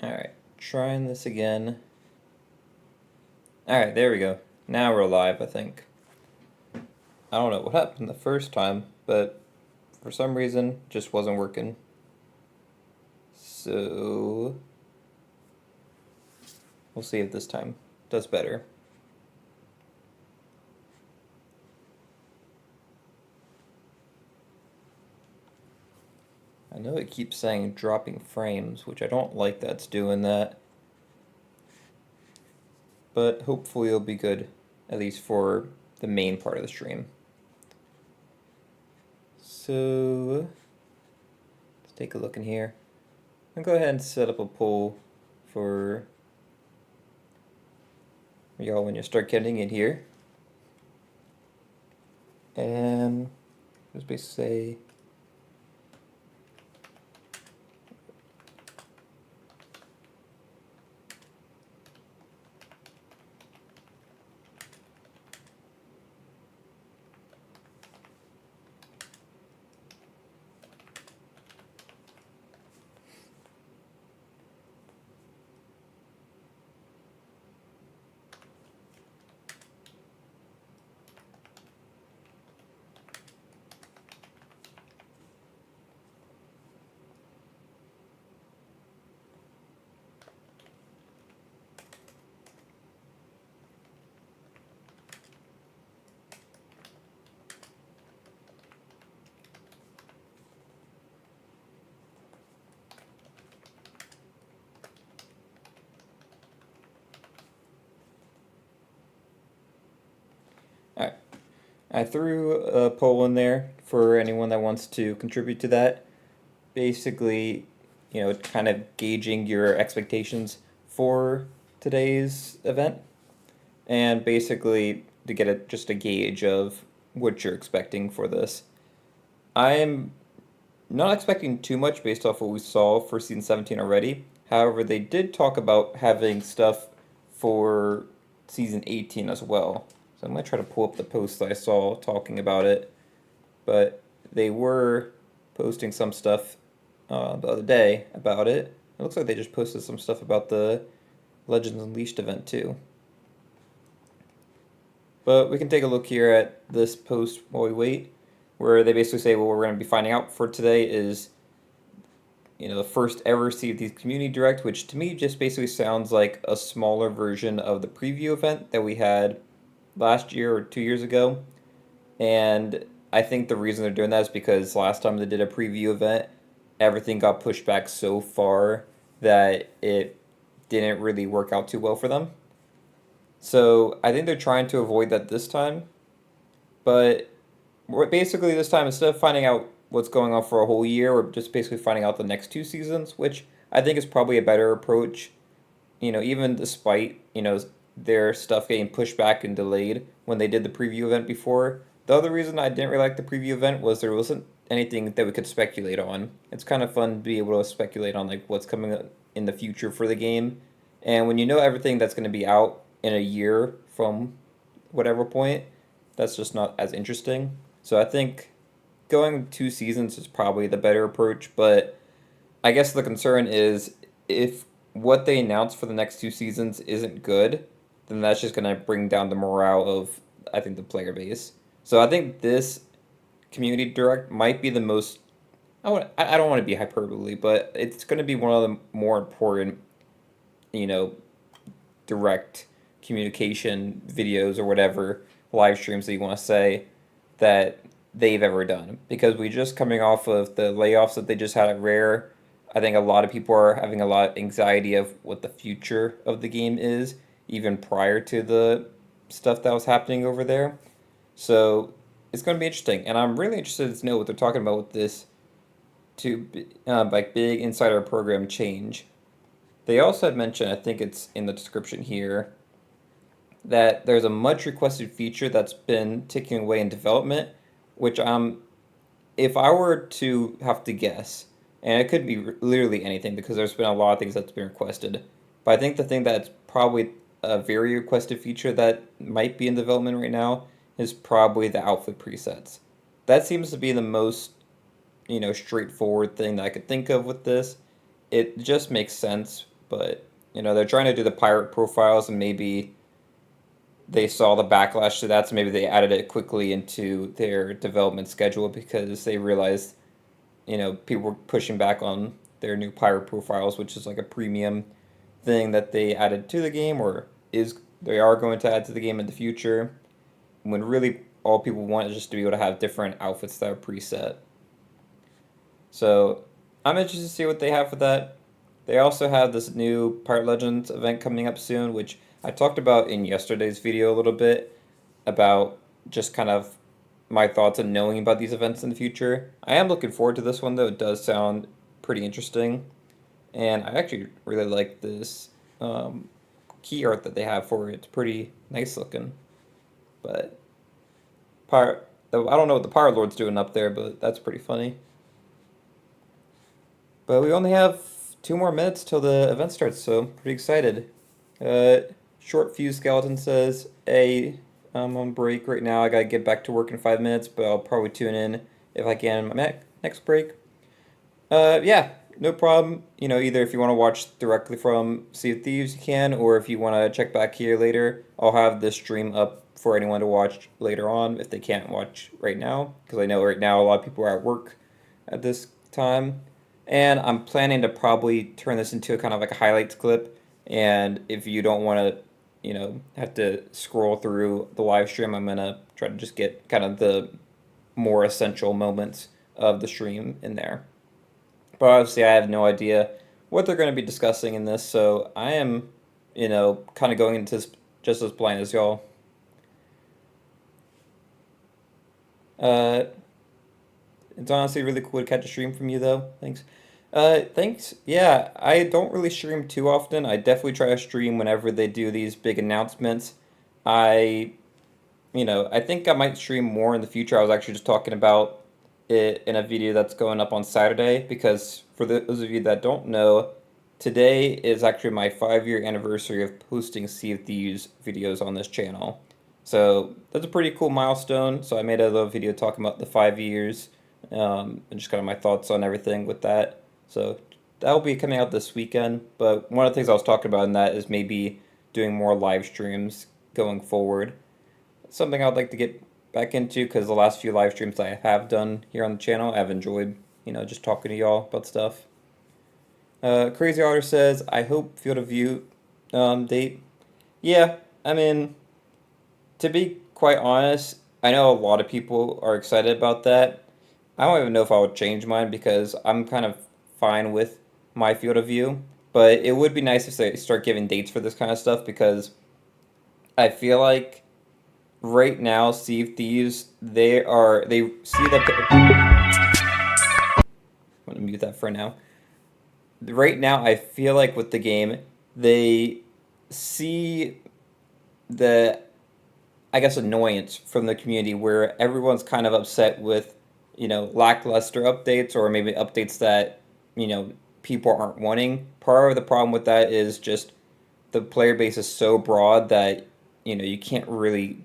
Alright, trying this again. Alright, there we go. Now we're live, I think. I don't know what happened the first time, but for some reason, it just wasn't working. So, we'll see if this time does better. I know it keeps saying dropping frames, which I don't like that's doing that. But hopefully it'll be good, at least for the main part of the stream. So, let's take a look in here. I'm going to go ahead and set up a poll for y'all when you start getting in here. And just basically say Alright, I threw a poll in there for anyone that wants to contribute to that. Basically, kind of gauging your expectations for today's event, and basically to get just a gauge of what you're expecting for this. I'm not expecting too much based off what we saw for season 17 already. However, they did talk about having stuff for season 18 as well. So I'm going to try to pull up the posts that I saw talking about it. But they were posting some stuff the other day about it. It looks like they just posted some stuff about the Legends Unleashed event too. But we can take a look here at this post while we wait, where they basically say what we're going to be finding out for today is, the first ever Sea of Thieves Community Direct, which to me just basically sounds like a smaller version of the preview event that we had last year or 2 years ago. And I think the reason they're doing that is because last time they did a preview event, everything got pushed back so far that it didn't really work out too well for them. So I think they're trying to avoid that this time. But basically this time, instead of finding out what's going on for a whole year, we're just basically finding out the next 2 seasons, which I think is probably a better approach. Even despite, their stuff getting pushed back and delayed when they did the preview event before. The other reason I didn't really like the preview event was there wasn't anything that we could speculate on. It's kind of fun to be able to speculate on like what's coming in the future for the game. And when you know everything that's going to be out in a year from whatever point, that's just not as interesting. So I think going 2 seasons is probably the better approach, but I guess the concern is if what they announce for the next 2 seasons isn't good, then that's just going to bring down the morale of, I think, the player base. So I think this community direct might be the most, I don't want to be hyperbole, but it's going to be one of the more important, direct communication videos or whatever, live streams that you want to say, that they've ever done. Because we just coming off of the layoffs that they just had at Rare, I think a lot of people are having a lot of anxiety of what the future of the game is, even prior to the stuff that was happening over there. So it's going to be interesting, and I'm really interested to know what they're talking about with this like big insider program change. They also had mentioned, I think it's in the description here, that there's a much requested feature that's been ticking away in development, which if I were to have to guess, and it could be literally anything because there's been a lot of things that's been requested, but I think the thing that's probably a very requested feature that might be in development right now is probably the outfit presets. That seems to be the most, straightforward thing that I could think of with this. It just makes sense but they're trying to do the pirate profiles, and maybe they saw the backlash to that, so maybe they added it quickly into their development schedule because they realized people were pushing back on their new pirate profiles, which is like a premium thing that they added to the game, or is they are going to add to the game in the future, when really all people want is just to be able to have different outfits that are preset. So I'm interested to see what they have for that. They also have this new Pirate Legends event coming up soon, which I talked about in yesterday's video a little bit about just kind of my thoughts on knowing about these events in the future. I am looking forward to this one though. It does sound pretty interesting, and I actually really like this key art that they have for it. It's pretty nice looking. But Pirate, I don't know what the Pirate Lord's doing up there, but that's pretty funny. But we only have 2 more minutes till the event starts, so I'm pretty excited. Uh, Short Fuse Skeleton says, "Hey, I'm on break right now. I gotta get back to work in 5 minutes, but I'll probably tune in if I can in my next break." Yeah, no problem. Either if you want to watch directly from Sea of Thieves, you can, or if you want to check back here later, I'll have this stream up for anyone to watch later on if they can't watch right now, because I know right now a lot of people are at work at this time. And I'm planning to probably turn this into a kind of like a highlights clip. And if you don't want to, have to scroll through the live stream, I'm gonna try to just get kind of the more essential moments of the stream in there. But obviously, I have no idea what they're going to be discussing in this, so I am, kind of going into this just as blind as y'all. Uh, it's honestly really cool to catch a stream from you, though. Thanks. Thanks. Yeah, I don't really stream too often. I definitely try to stream whenever they do these big announcements. I, I think I might stream more in the future. I was actually just talking about it in a video that's going up on Saturday, because for those of you that don't know, today is actually my 5-year anniversary of posting Sea of Thieves videos on this channel. So that's a pretty cool milestone. So I made a little video talking about the 5 years, and just kind of my thoughts on everything with that. So that'll be coming out this weekend. But one of the things I was talking about in that is maybe doing more live streams going forward. Something I'd like to get back into, because the last few live streams I have done here on the channel, I've enjoyed, just talking to y'all about stuff. Crazy Otter says, "I hope Field of View date." Yeah, I mean, to be quite honest, I know a lot of people are excited about that. I don't even know if I would change mine, because I'm kind of fine with my Field of View. But it would be nice if they start giving dates for this kind of stuff, because I feel like right now, Sea of Thieves, they see that. I'm gonna mute that for now. Right now, I feel like with the game, they see the, I guess, annoyance from the community, where everyone's kind of upset with, lackluster updates, or maybe updates that, people aren't wanting. Part of the problem with that is just the player base is so broad that, you can't really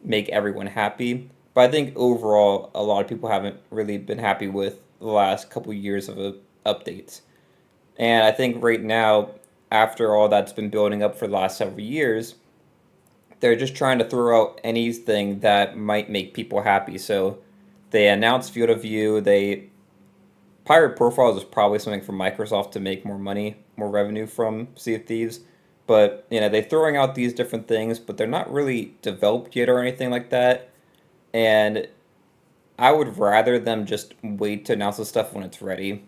make everyone happy. But I think overall, a lot of people haven't really been happy with the last couple years of updates. And I think right now, after all that's been building up for the last several years, they're just trying to throw out anything that might make people happy. So they announced Field of View. Pirate Profiles is probably something for Microsoft to make more money, more revenue from Sea of Thieves. But, they're throwing out these different things, but they're not really developed yet or anything like that. And I would rather them just wait to announce the stuff when it's ready.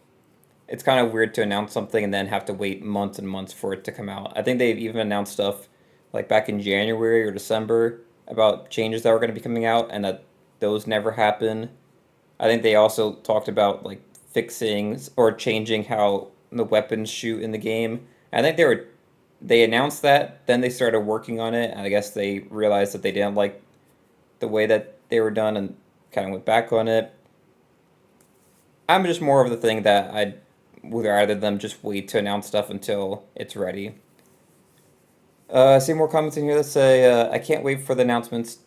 It's kind of weird to announce something and then have to wait months and months for it to come out. I think they've even announced stuff like back in January or December about changes that were going to be coming out, and that those never happen. I think they also talked about like fixing or changing how the weapons shoot in the game. I think they announced that, then they started working on it, and I guess they realized that they didn't like the way that they were done and kind of went back on it. I'm just more of the thing that I would rather them just wait to announce stuff until it's ready. I see more comments in here that say, "I can't wait for the announcements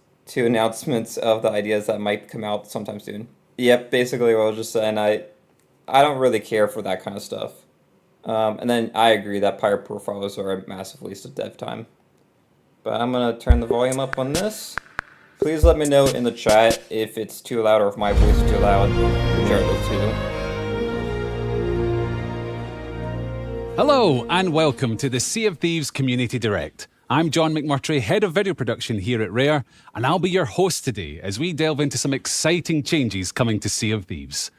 of the ideas that might come out sometime soon." Yep, basically what I was just saying. I don't really care for that kind of stuff. And then I agree that pirate profiles are a massive waste of dev time. But I'm going to turn the volume up on this. Please let me know in the chat if it's too loud or if my voice is too loud, which are the two. Hello and welcome to the Sea of Thieves Community Direct. I'm John McMurtry, Head of Video Production here at Rare, and I'll be your host today as we delve into some exciting changes coming to Sea of Thieves.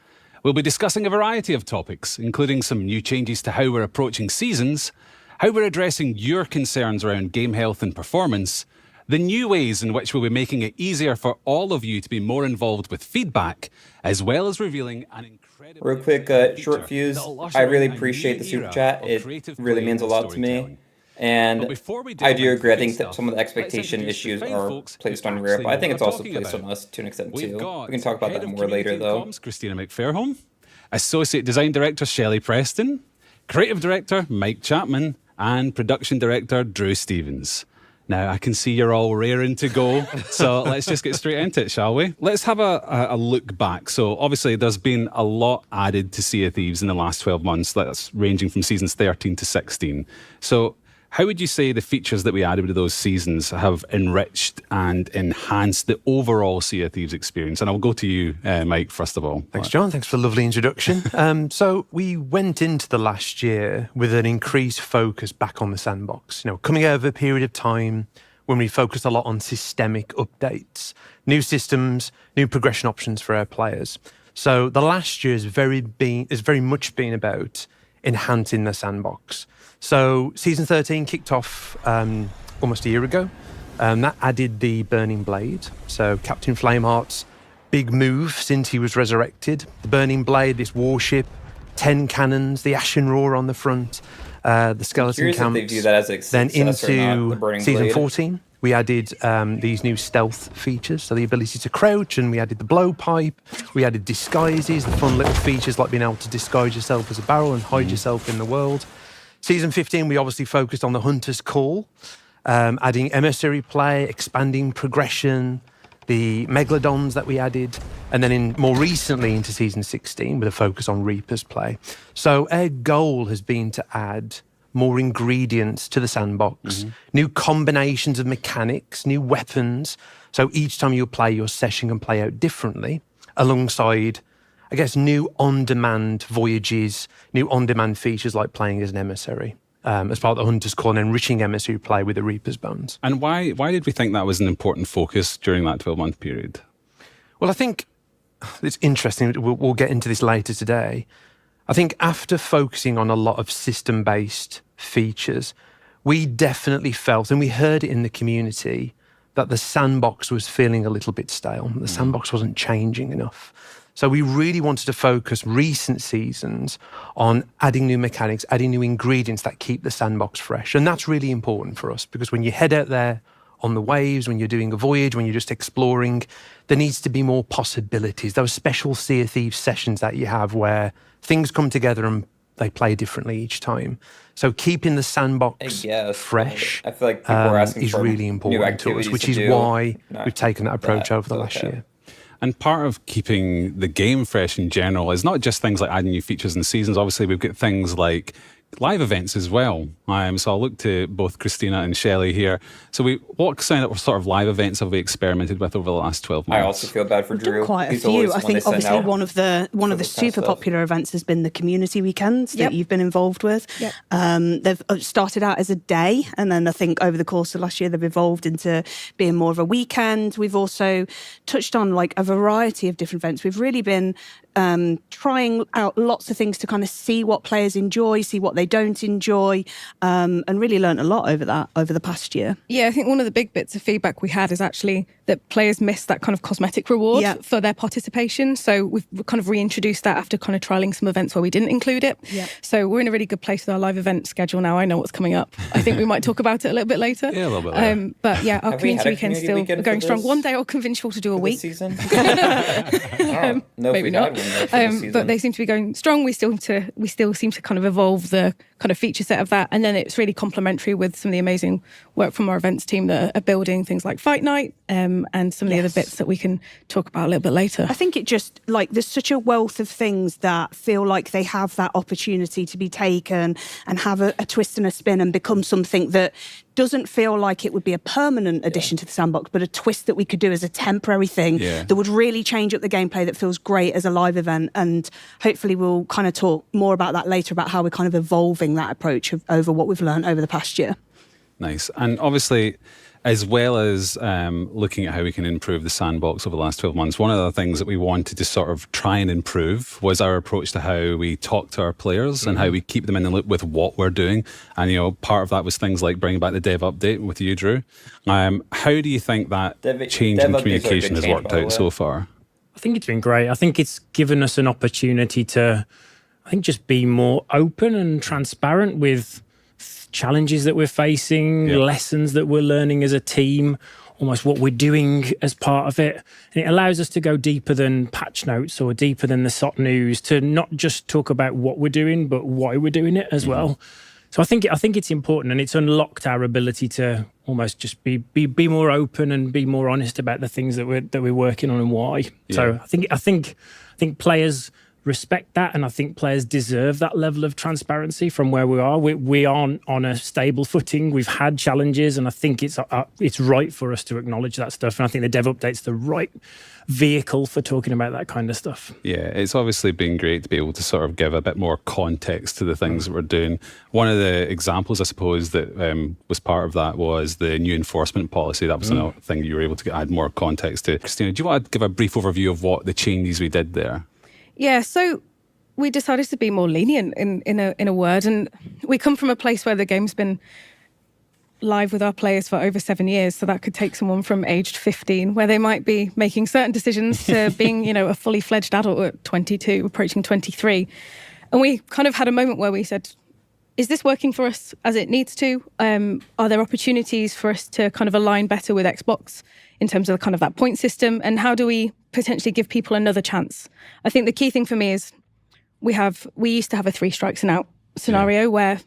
We'll be discussing a variety of topics, including some new changes to how we're approaching seasons, how we're addressing your concerns around game health and performance, the new ways in which we'll be making it easier for all of you to be more involved with feedback, as well as revealing an incredible... Real quick, short fuse. I really appreciate the super chat. It really means a lot to me. And I do agree. I think that some of the expectation issues are placed on Rare, but I think it's also placed on us to an extent too. We can talk about that more later, though. Christina McFairholm, Associate Design Director Shelley Preston, Creative Director Mike Chapman, and Production Director Drew Stevens. Now, I can see you're all raring to go, so let's just get straight into it, shall we? Let's have a look back. So, obviously, there's been a lot added to Sea of Thieves in the last 12 months. That's ranging from seasons 13 to 16. So, how would you say the features that we added to those seasons have enriched and enhanced the overall Sea of Thieves experience? And I'll go to you, Mike, first of all. Thanks, John. Thanks for the lovely introduction. So we went into the last year with an increased focus back on the sandbox. You know, coming out of a period of time when we focused a lot on systemic updates, new systems, new progression options for our players. So the last year has very much been about enhancing the sandbox. So season 13 kicked off almost a year ago. That added the Burning Blade. So Captain Flameheart's big move since he was resurrected. The Burning Blade, this warship, 10 cannons, the Ashen Roar on the front, the skeleton camps. If they view that as a then success or not, the into Burning season Blade. 14, we added these new stealth features. So the ability to crouch, and we added the blowpipe. We added disguises, the fun little features like being able to disguise yourself as a barrel and hide yourself in the world. Season 15, we obviously focused on the Hunter's Call, adding emissary play, expanding progression, the Megalodons that we added, and then more recently into Season 16 with a focus on Reaper's play. So our goal has been to add more ingredients to the sandbox, new combinations of mechanics, new weapons. So each time you play, your session can play out differently, alongside, I guess, new on-demand voyages, new on-demand features like playing as an emissary, as part of the Hunter's Call and enriching emissary play with the Reaper's Bones. And why did we think that was an important focus during that 12-month period? Well, I think it's interesting. We'll get into this later today. I think after focusing on a lot of system-based features, we definitely felt, and we heard it in the community, that the sandbox was feeling a little bit stale. The sandbox wasn't changing enough. So we really wanted to focus recent seasons on adding new mechanics, adding new ingredients that keep the sandbox fresh. And that's really important for us, because when you head out there on the waves, when you're doing a voyage, when you're just exploring, there needs to be more possibilities. Those special Sea of Thieves sessions that you have where things come together and they play differently each time. So keeping the sandbox fresh, I feel like people are asking is for really important to us, which is why we've taken that approach over the last year. And part of keeping the game fresh in general is not just things like adding new features and seasons. Obviously, we've got things like live events as well. So I'll look to both Christina and Shelley here. So what sort of live events have we experimented with over the last 12 months? I also feel bad for Drew. Quite a few. I think obviously one of the super popular events has been the community weekends that you've been involved with. They've started out as a day, and then I think over the course of last year they've evolved into being more of a weekend. We've also touched on like a variety of different events. We've really been trying out lots of things to kind of see what players enjoy, see what they don't enjoy, and really learnt a lot over the past year. Yeah, I think one of the big bits of feedback we had is actually that players missed that kind of cosmetic reward for their participation. So we've kind of reintroduced that after kind of trialling some events where we didn't include it. So we're in a really good place with our live event schedule now. I know what's coming up. I think we might talk about it a little bit later. Yeah, a little bit later. But yeah, our community weekends still are going strong. One day I'll convince you all to do a week. Season? Maybe not. there for this season. But they seem to be going strong. We still seem to kind of evolve the kind of feature set of that, and then it's really complementary with some of the amazing work from our events team that are building things like Fight Night, and some of the other bits that we can talk about a little bit later. I think it just, like, there's such a wealth of things that feel like they have that opportunity to be taken and have a twist and a spin and become something that doesn't feel like it would be a permanent addition to the sandbox, but a twist that we could do as a temporary thing that would really change up the gameplay, that feels great as a live event. And hopefully we'll kind of talk more about that later, about how we're kind of evolving that approach over what we've learned over the past year. Nice. And obviously, as well as looking at how we can improve the sandbox over the last 12 months, one of the things that we wanted to sort of try and improve was our approach to how we talk to our players and how we keep them in the loop with what we're doing. And, you know, part of that was things like bringing back the dev update with you, Drew. How do you think that change in communication has worked out so far? I think it's been great. I think it's given us an opportunity to, just be more open and transparent with challenges that we're facing, lessons that we're learning as a team, almost what we're doing as part of it. And it allows us to go deeper than patch notes or deeper than the SOT news, to not just talk about what we're doing, but why we're doing it as well. So I think it's important, and it's unlocked our ability to almost just be more open and be more honest about the things that we're working on and why. Yeah. So I think players respect that, and I think players deserve that level of transparency from where we are. We aren't on a stable footing. We've had challenges, and I think it's right for us to acknowledge that stuff. And I think the dev update's the right vehicle for talking about that kind of stuff. Yeah, it's obviously been great to be able to sort of give a bit more context to the things that we're doing. One of the examples, I suppose, that was part of that was the new enforcement policy. That was another thing you were able to add more context to. Christina, do you want to give a brief overview of what the changes we did there? Yeah, so we decided to be more lenient in a word, and we come from a place where the game's been live with our players for over 7 years, so that could take someone from aged 15, where they might be making certain decisions, to being, a fully fledged adult at 22, approaching 23. And we kind of had a moment where we said, is this working for us as it needs to? Are there opportunities for us to kind of align better with Xbox in terms of kind of that point system? And how do we potentially give people another chance? I think the key thing for me is we used to have a 3 strikes and out scenario where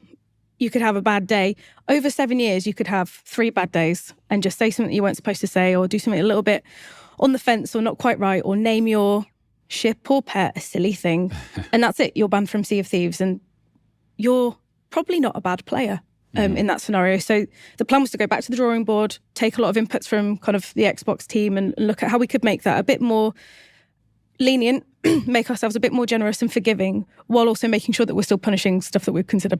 you could have a bad day. Over 7 years, you could have 3 bad days and just say something you weren't supposed to say, or do something a little bit on the fence or not quite right, or name your ship or pet a silly thing. And that's it. You're banned from Sea of Thieves, and you're probably not a bad player in that scenario. So the plan was to go back to the drawing board, take a lot of inputs from kind of the Xbox team, and look at how we could make that a bit more lenient, make ourselves a bit more generous and forgiving, while also making sure that we're still punishing stuff that we consider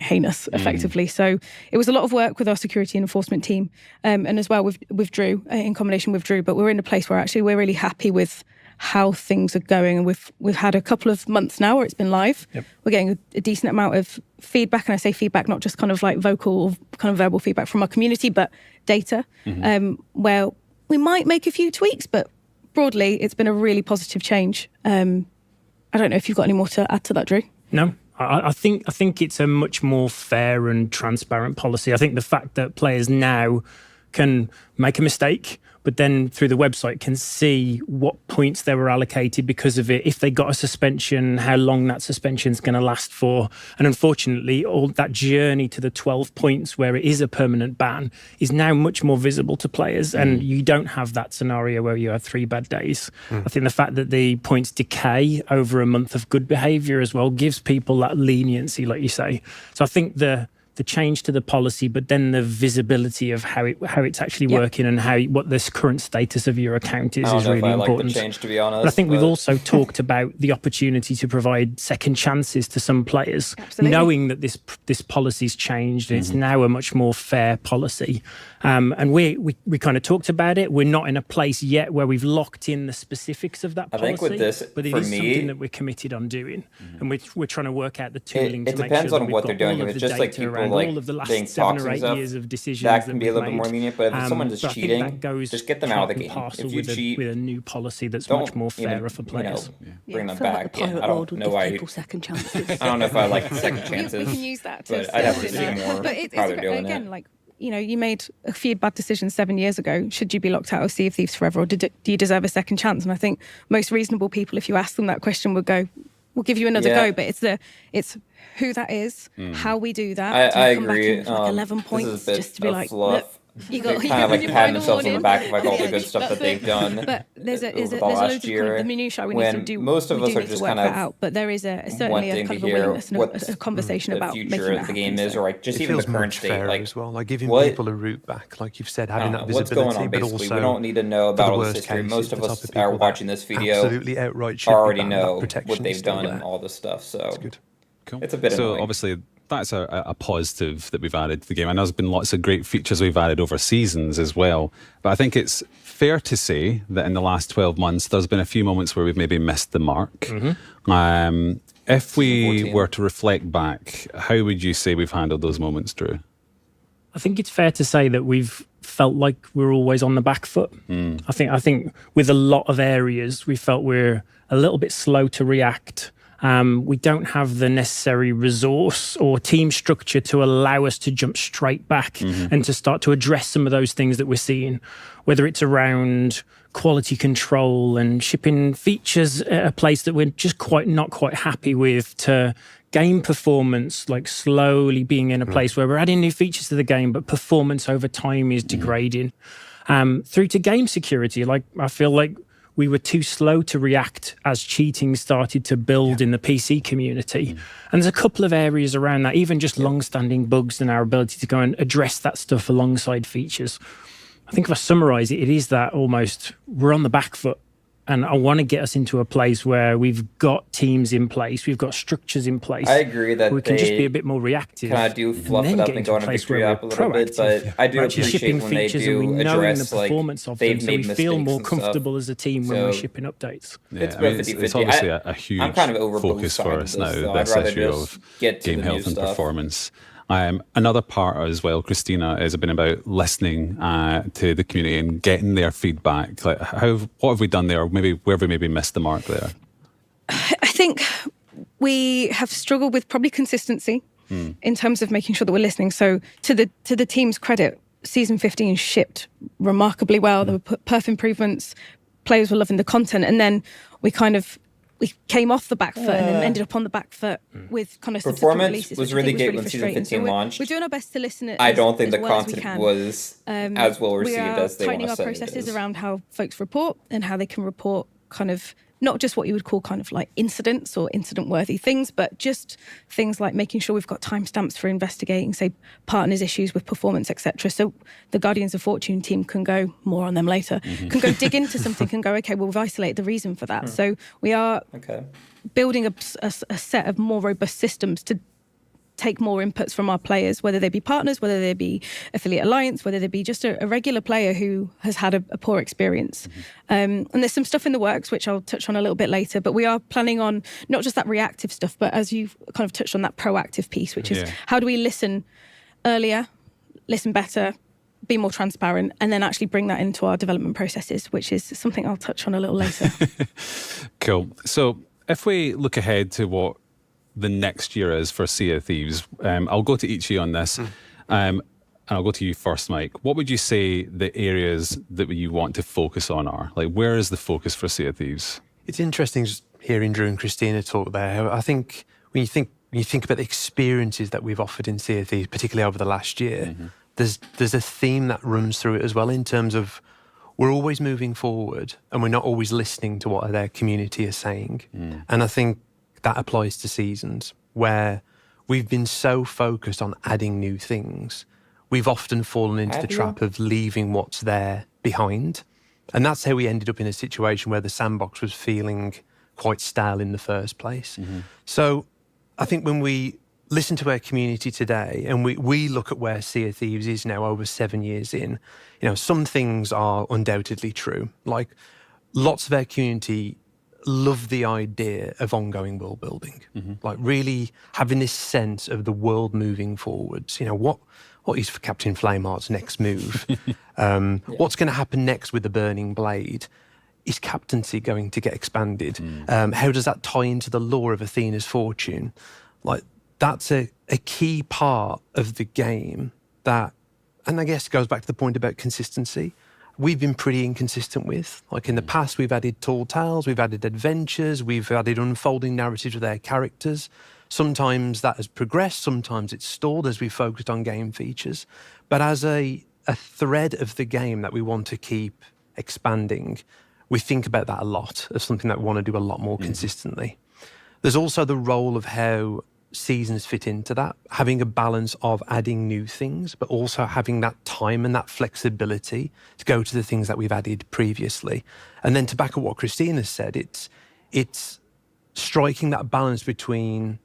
heinous, effectively. So it was a lot of work with our security and enforcement team, and as well with Drew, in combination with Drew. But we're in a place where actually we're really happy with how things are going, and we've had a couple of months now where it's been live. We're getting a decent amount of feedback, and I say feedback not just kind of like vocal or kind of verbal feedback from our community, but data, where we might make a few tweaks, but broadly it's been a really positive change. I don't know if you've got any more to add to that, Drew. No, I think it's a much more fair and transparent policy. I think the fact that players now can make a mistake, but then through the website can see what points they were allocated because of it, if they got a suspension, how long that suspension is going to last for. And unfortunately, all that journey to the 12 points where it is a permanent ban is now much more visible to players. And you don't have that scenario where you have 3 bad days. I think the fact that the points decay over a month of good behaviour as well gives people that leniency, like you say. So I think the change to the policy, but then the visibility of how it's actually working and what this current status of your account is really important. Like the change, to be honest. But I think we've also talked about the opportunity to provide second chances to some players, knowing that this policy's changed and it's now a much more fair policy. And we kind of talked about it. We're not in a place yet where we've locked in the specifics of that policy. I think with this, but it is something that we're committed on doing, and we're trying to work out the tooling to make sure that we've got all of the data around all of the last 7 or 8 years of decisions. It depends on what they're doing. If it's just like people like being toxic and stuff, that can be a little bit more lenient. But if someone is cheating, just get them out of the game. If you cheat, with a new policy that's much more fairer for players, bring them back. I don't know why people second chances. I don't know if I like second chances. We can use that, but I'd have to see more. But it's how they're doing again, it. like you made a few bad decisions 7 years ago. Should you be locked out of Sea of Thieves forever, or do you deserve a second chance? And I think most reasonable people, if you ask them that question, would go, "We'll give you another go." But it's who that is, how we do that. I come agree. Back in with 11 points, this is a bit just to be of like, fluff. Look, you got kind of like patting themselves on the back of like all the Yeah, good stuff that they've done. But there's over the loads last of year, the minutiae we need when to do. most of we us do are need to just work kind that of out. But there is certainly a wanting kind to of a hear willingness and what a conversation the about making future that of the game happen, is, so. or like just It even the feels current much state. fairer Like as well, like giving what- people a route back, like you've said, having that what's visibility. going on but basically. also We don't need to know for the about all this worst history. cases, Most of the type us of are people that watching this video absolutely outright should be already banned. That know protection what is they've still done and there. all this stuff. So It's good. Cool. it's a bit so annoying. obviously that's a positive that we've added to the game. And there's been lots of great features we've added over seasons as well. But I think it's fair to say that in the last 12 months, there's been a few moments where we've maybe missed the mark. If we 14. were to reflect back, how would you say we've handled those moments, Drew? I think it's fair to say that we've felt like we're always on the back foot. I think with a lot of areas, we felt we're a little bit slow to react. We don't have the necessary resource or team structure to allow us to jump straight back and to start to address some of those things that we're seeing, whether it's around quality control and shipping features at a place that we're just not quite happy with, to game performance, like slowly being in a place where we're adding new features to the game, but performance over time is degrading. Through to game security, like I feel like we were too slow to react as cheating started to build in the PC community. And there's a couple of areas around that, even just long-standing bugs and our ability to go and address that stuff alongside features. I think if I summarise it, it is that almost we're on the back foot. And I want to get us into a place where we've got teams in place, we've got structures in place. I agree that we can just they be a bit more reactive. kind of do fluff then it up get and into go a on a place victory where lap a we're little bit, proactive. but I do We're actually appreciate shipping when they features and we do know address the like performance of they've them, so made we mistakes feel more and stuff. comfortable as a team when So- we're shipping updates. It's I about mean, 50-50. it's obviously a huge I'm kind of over both focus for sides us of now, this, though. this I'd rather issue just of get to game the new health and stuff. performance. Another part as well, Christina, has been about listening to the community and getting their feedback. Like, what have we done there? Or maybe where have we maybe missed the mark there? I think we have struggled with probably consistency in terms of making sure that we're listening. So to the team's credit, season 15 shipped remarkably well. There were perf improvements. Players were loving the content, and then we came off the back foot and then ended up on the back foot with kind of subsequent Performance releases, was which I really think good really when season frustrating. 15 So launched. We're doing our best to listen. I don't think as the well as we content can. was as well received as they want tightening to our say it processes is. around how folks report and how they can report kind of not just what you would call kind of like incidents or incident-worthy things, but just things like making sure we've got timestamps for investigating, say, partners' issues with performance, etc. So the Guardians of Fortune team can go, more on them later, can go dig into something and go, okay, well, we've isolated the reason for that. So we are building a set of more robust systems to take more inputs from our players, whether they be partners, whether they be affiliate alliance, whether they be just a regular player who has had a poor experience. And there's some stuff in the works, which I'll touch on a little bit later, but we are planning on not just that reactive stuff, but as you've kind of touched on, that proactive piece, which is how do we listen earlier, listen better, be more transparent, and then actually bring that into our development processes, which is something I'll touch on a little later. Cool. So if we look ahead to what the next year is for Sea of Thieves, I'll go to each of you on this. And I'll go to you first, Mike. What would you say the areas that you want to focus on are? Like, where is the focus for Sea of Thieves? It's interesting just hearing Drew and Christina talk there. I think when you think about the experiences that we've offered in Sea of Thieves, particularly over the last year, there's a theme that runs through it as well, in terms of we're always moving forward and we're not always listening to what their community is saying. And I think that applies to seasons where we've been so focused on adding new things, we've often fallen into the trap of leaving what's there behind. And that's how we ended up in a situation where the sandbox was feeling quite stale in the first place. So I think when we listen to our community today and we look at where Sea of Thieves is now over 7 years in, some things are undoubtedly true. Like, lots of our community love the idea of ongoing world building, like really having this sense of the world moving forwards. What is Captain Flameheart's next move? What's going to happen next with the Burning Blade? Is captaincy going to get expanded? How does that tie into the lore of Athena's fortune? Like, that's a key part of the game that and I guess it goes back to the point about consistency, we've been pretty inconsistent with. Like in the past, we've added tall tales, we've added adventures, we've added unfolding narratives with our characters. Sometimes that has progressed, sometimes it's stalled as we've focused on game features. But as a thread of the game that we want to keep expanding, we think about that a lot as something that we want to do a lot more consistently. There's also the role of how seasons fit into that, having a balance of adding new things, but also having that time and that flexibility to go to the things that we've added previously. And then to back up what Christina said, it's striking that balance between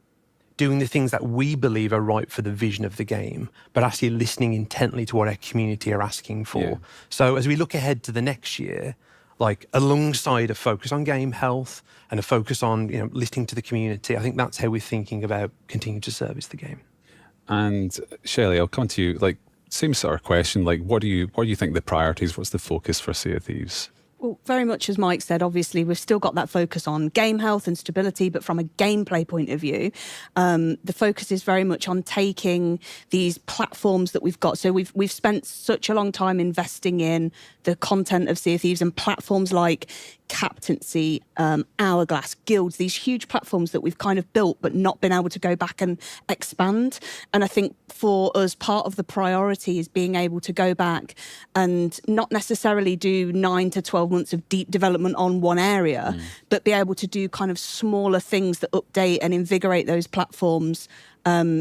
doing the things that we believe are right for the vision of the game, but actually listening intently to what our community are asking for. Yeah. So as we look ahead to the next year, like alongside a focus on game health and a focus on listening to the community, I think that's how we're thinking about continuing to service the game. And Shelley, I'll come to you. Like, same sort of question. Like, what do you think the priorities? What's the focus for Sea of Thieves? Well, very much as Mike said, obviously, we've still got that focus on game health and stability, but from a gameplay point of view, the focus is very much on taking these platforms that we've got. So we've spent such a long time investing in the content of Sea of Thieves and platforms like Captaincy, Hourglass, Guilds, these huge platforms that we've kind of built but not been able to go back and expand. And I think for us, part of the priority is being able to go back and not necessarily do 9 to 12 months of deep development on one area, but be able to do kind of smaller things that update and invigorate those platforms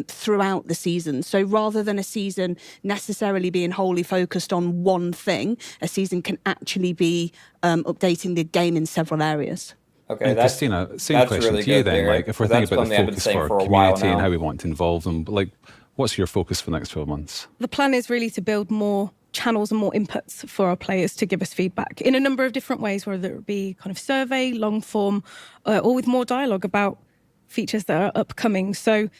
throughout the season. So rather than a season necessarily being wholly focused on one thing, a season can actually be updating the game in several areas. Okay, and Christina, same question really to you good then. there, Like, if we're because thinking about the that's focus something I've been saying for for a while community and now. how we want to involve them, like, what's your focus for the next 12 months? The plan is really to build more channels and more inputs for our players to give us feedback in a number of different ways, whether it be kind of survey, long form, or with more dialogue about features that are upcoming. So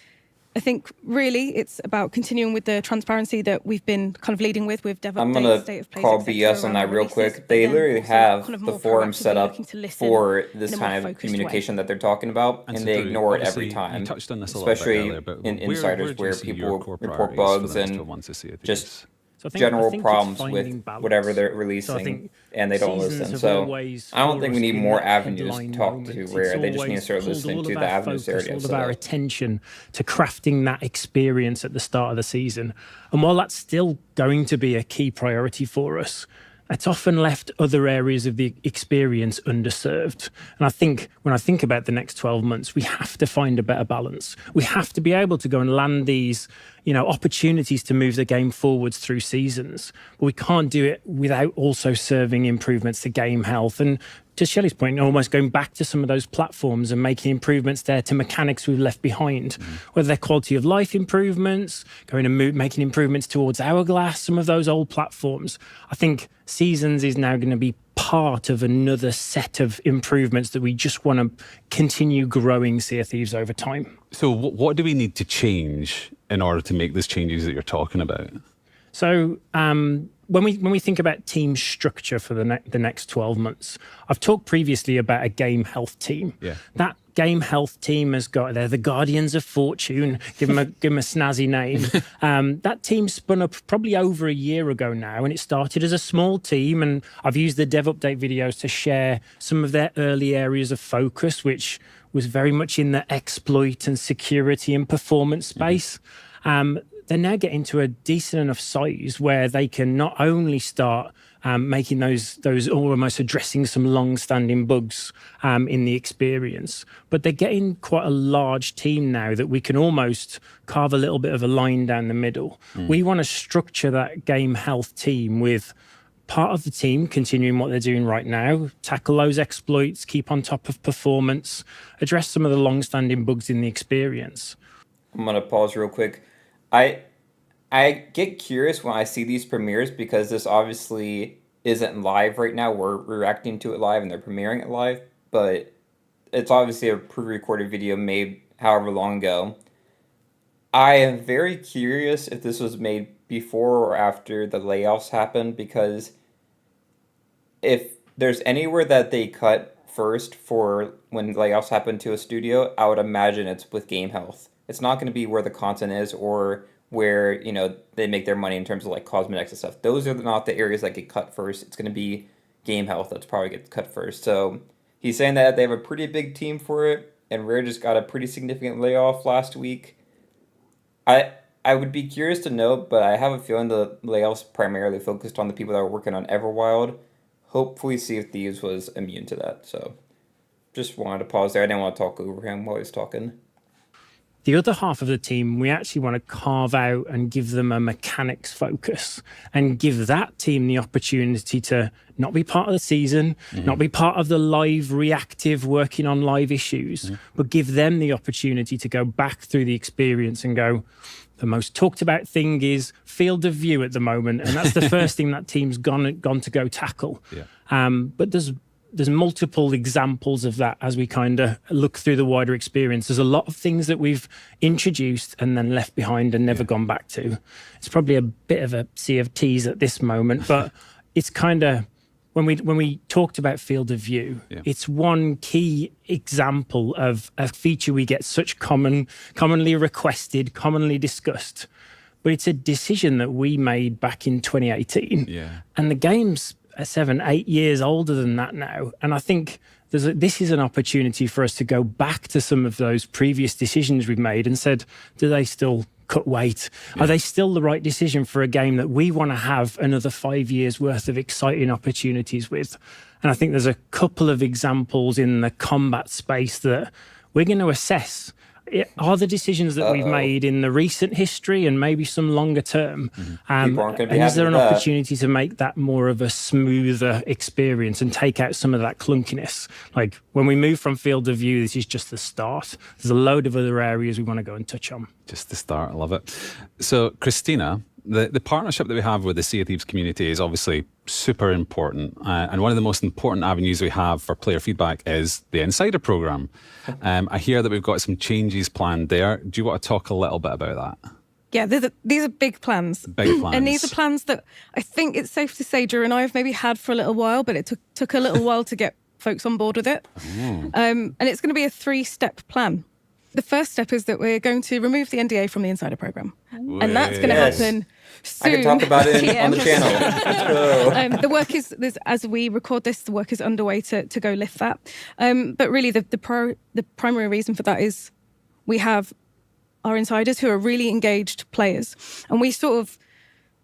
I think really it's about continuing with the transparency that we've been kind of leading with dev I'm updates, state of gonna play, call etc. BS on around that our real releases, quick. but They then literally also have kind of the more forum proactively set up looking to listen for this in a more kind of focused communication way. that they're talking about, and so they Drew, ignore it every obviously, time. you touched on this a little bit Especially earlier, but in where insiders do you where see your people core report priorities for bugs the next and 12 months of Sea of just Thieves? So general I think it's problems finding with balance. whatever they're So I releasing, think and they don't seasons listen. have So always, I don't for think we us, need been more that avenues to headline talk moment. to It's where they just need to always start pulled listening all to of the our avenues they focus, already have all of set our up. attention to crafting that experience at the start of the season. And while that's still going to be a key priority for us, it's often left other areas of the experience underserved. And I think when I think about the next 12 months, we have to find a better balance. We have to be able to go and land these, opportunities to move the game forwards through seasons. But we can't do it without also serving improvements to game health. And to Shelley's point, almost going back to some of those platforms and making improvements there to mechanics we've left behind, whether they're quality of life improvements, going and making improvements towards Hourglass, some of those old platforms. I think Seasons is now going to be part of another set of improvements that we just want to continue growing Sea of Thieves over time. So what do we need to change in order to make these changes that you're talking about? So when we think about team structure for the next 12 months, I've talked previously about a game health team. Yeah. That game health team they're the Guardians of Fortune. Give them a snazzy name. That team spun up probably over a year ago now, and it started as a small team. And I've used the dev update videos to share some of their early areas of focus, which was very much in the exploit and security and performance space. They're now getting to a decent enough size where they can not only start making those almost addressing some long-standing bugs in the experience, but they're getting quite a large team now that we can almost carve a little bit of a line down the middle. We want to structure that game health team with part of the team continuing what they're doing right now, tackle those exploits, keep on top of performance, address some of the long-standing bugs in the experience. I'm gonna pause real quick. I get curious when I see these premieres because this obviously isn't live right now. We're reacting to it live and they're premiering it live, but it's obviously a pre-recorded video made however long ago. I am very curious if this was made before or after the layoffs happened, because if there's anywhere that they cut first for when layoffs happen to a studio, I would imagine it's with game health. It's not going to be where the content is or where, they make their money in terms of like cosmetics and stuff. Those are not the areas that get cut first. It's going to be game health that's probably gets cut first. So he's saying that they have a pretty big team for it, and Rare just got a pretty significant layoff last week. I would be curious to know, but I have a feeling the layoffs primarily focused on the people that were working on Everwild. Hopefully Sea of Thieves was immune to that. So just wanted to pause there. I didn't want to talk over him while he was talking. The other half of the team, we actually want to carve out and give them a mechanics focus and give that team the opportunity to not be part of the season, not be part of the live reactive working on live issues, but give them the opportunity to go back through the experience and go, the most talked about thing is field of view at the moment. And that's the first thing that team's gone to go tackle. Yeah. But there's multiple examples of that as we kind of look through the wider experience. There's a lot of things that we've introduced and then left behind and never gone back to. It's probably a bit of a sea of teas at this moment, but it's kind of, when we talked about field of view, it's one key example of a feature we get such commonly requested, commonly discussed. But it's a decision that we made back in 2018. Yeah. And the game's 7-8 years older than that now, and I think this is an opportunity for us to go back to some of those previous decisions we've made and said, do they still cut weight? Are they still the right decision for a game that we want to have another 5 years worth of exciting opportunities with? And I think there's a couple of examples in the combat space that we're going to assess. Are the decisions that we've made in the recent history and maybe some longer term, and is there an opportunity to make that more of a smoother experience and take out some of that clunkiness? Like when we move from field of view, this is just the start. There's a load of other areas we want to go and touch on. Just the start, I love it. So Christina, the partnership that we have with the Sea of Thieves community is obviously super important. And one of the most important avenues we have for player feedback is the Insider program. I hear that we've got some changes planned there. Do you want to talk a little bit about that? Yeah, these are big plans. Big plans. And these are plans that I think it's safe to say Drew and I have maybe had for a little while, but it took a little while to get folks on board with it. And it's going to be a 3-step plan. The first step is that we're going to remove the NDA from the Insider program. And that's going to happen soon. I can talk about it on the channel. Let's go. The work is, as we record this, the work is underway to go lift that. But really the primary reason for that is we have our insiders who are really engaged players, and we sort of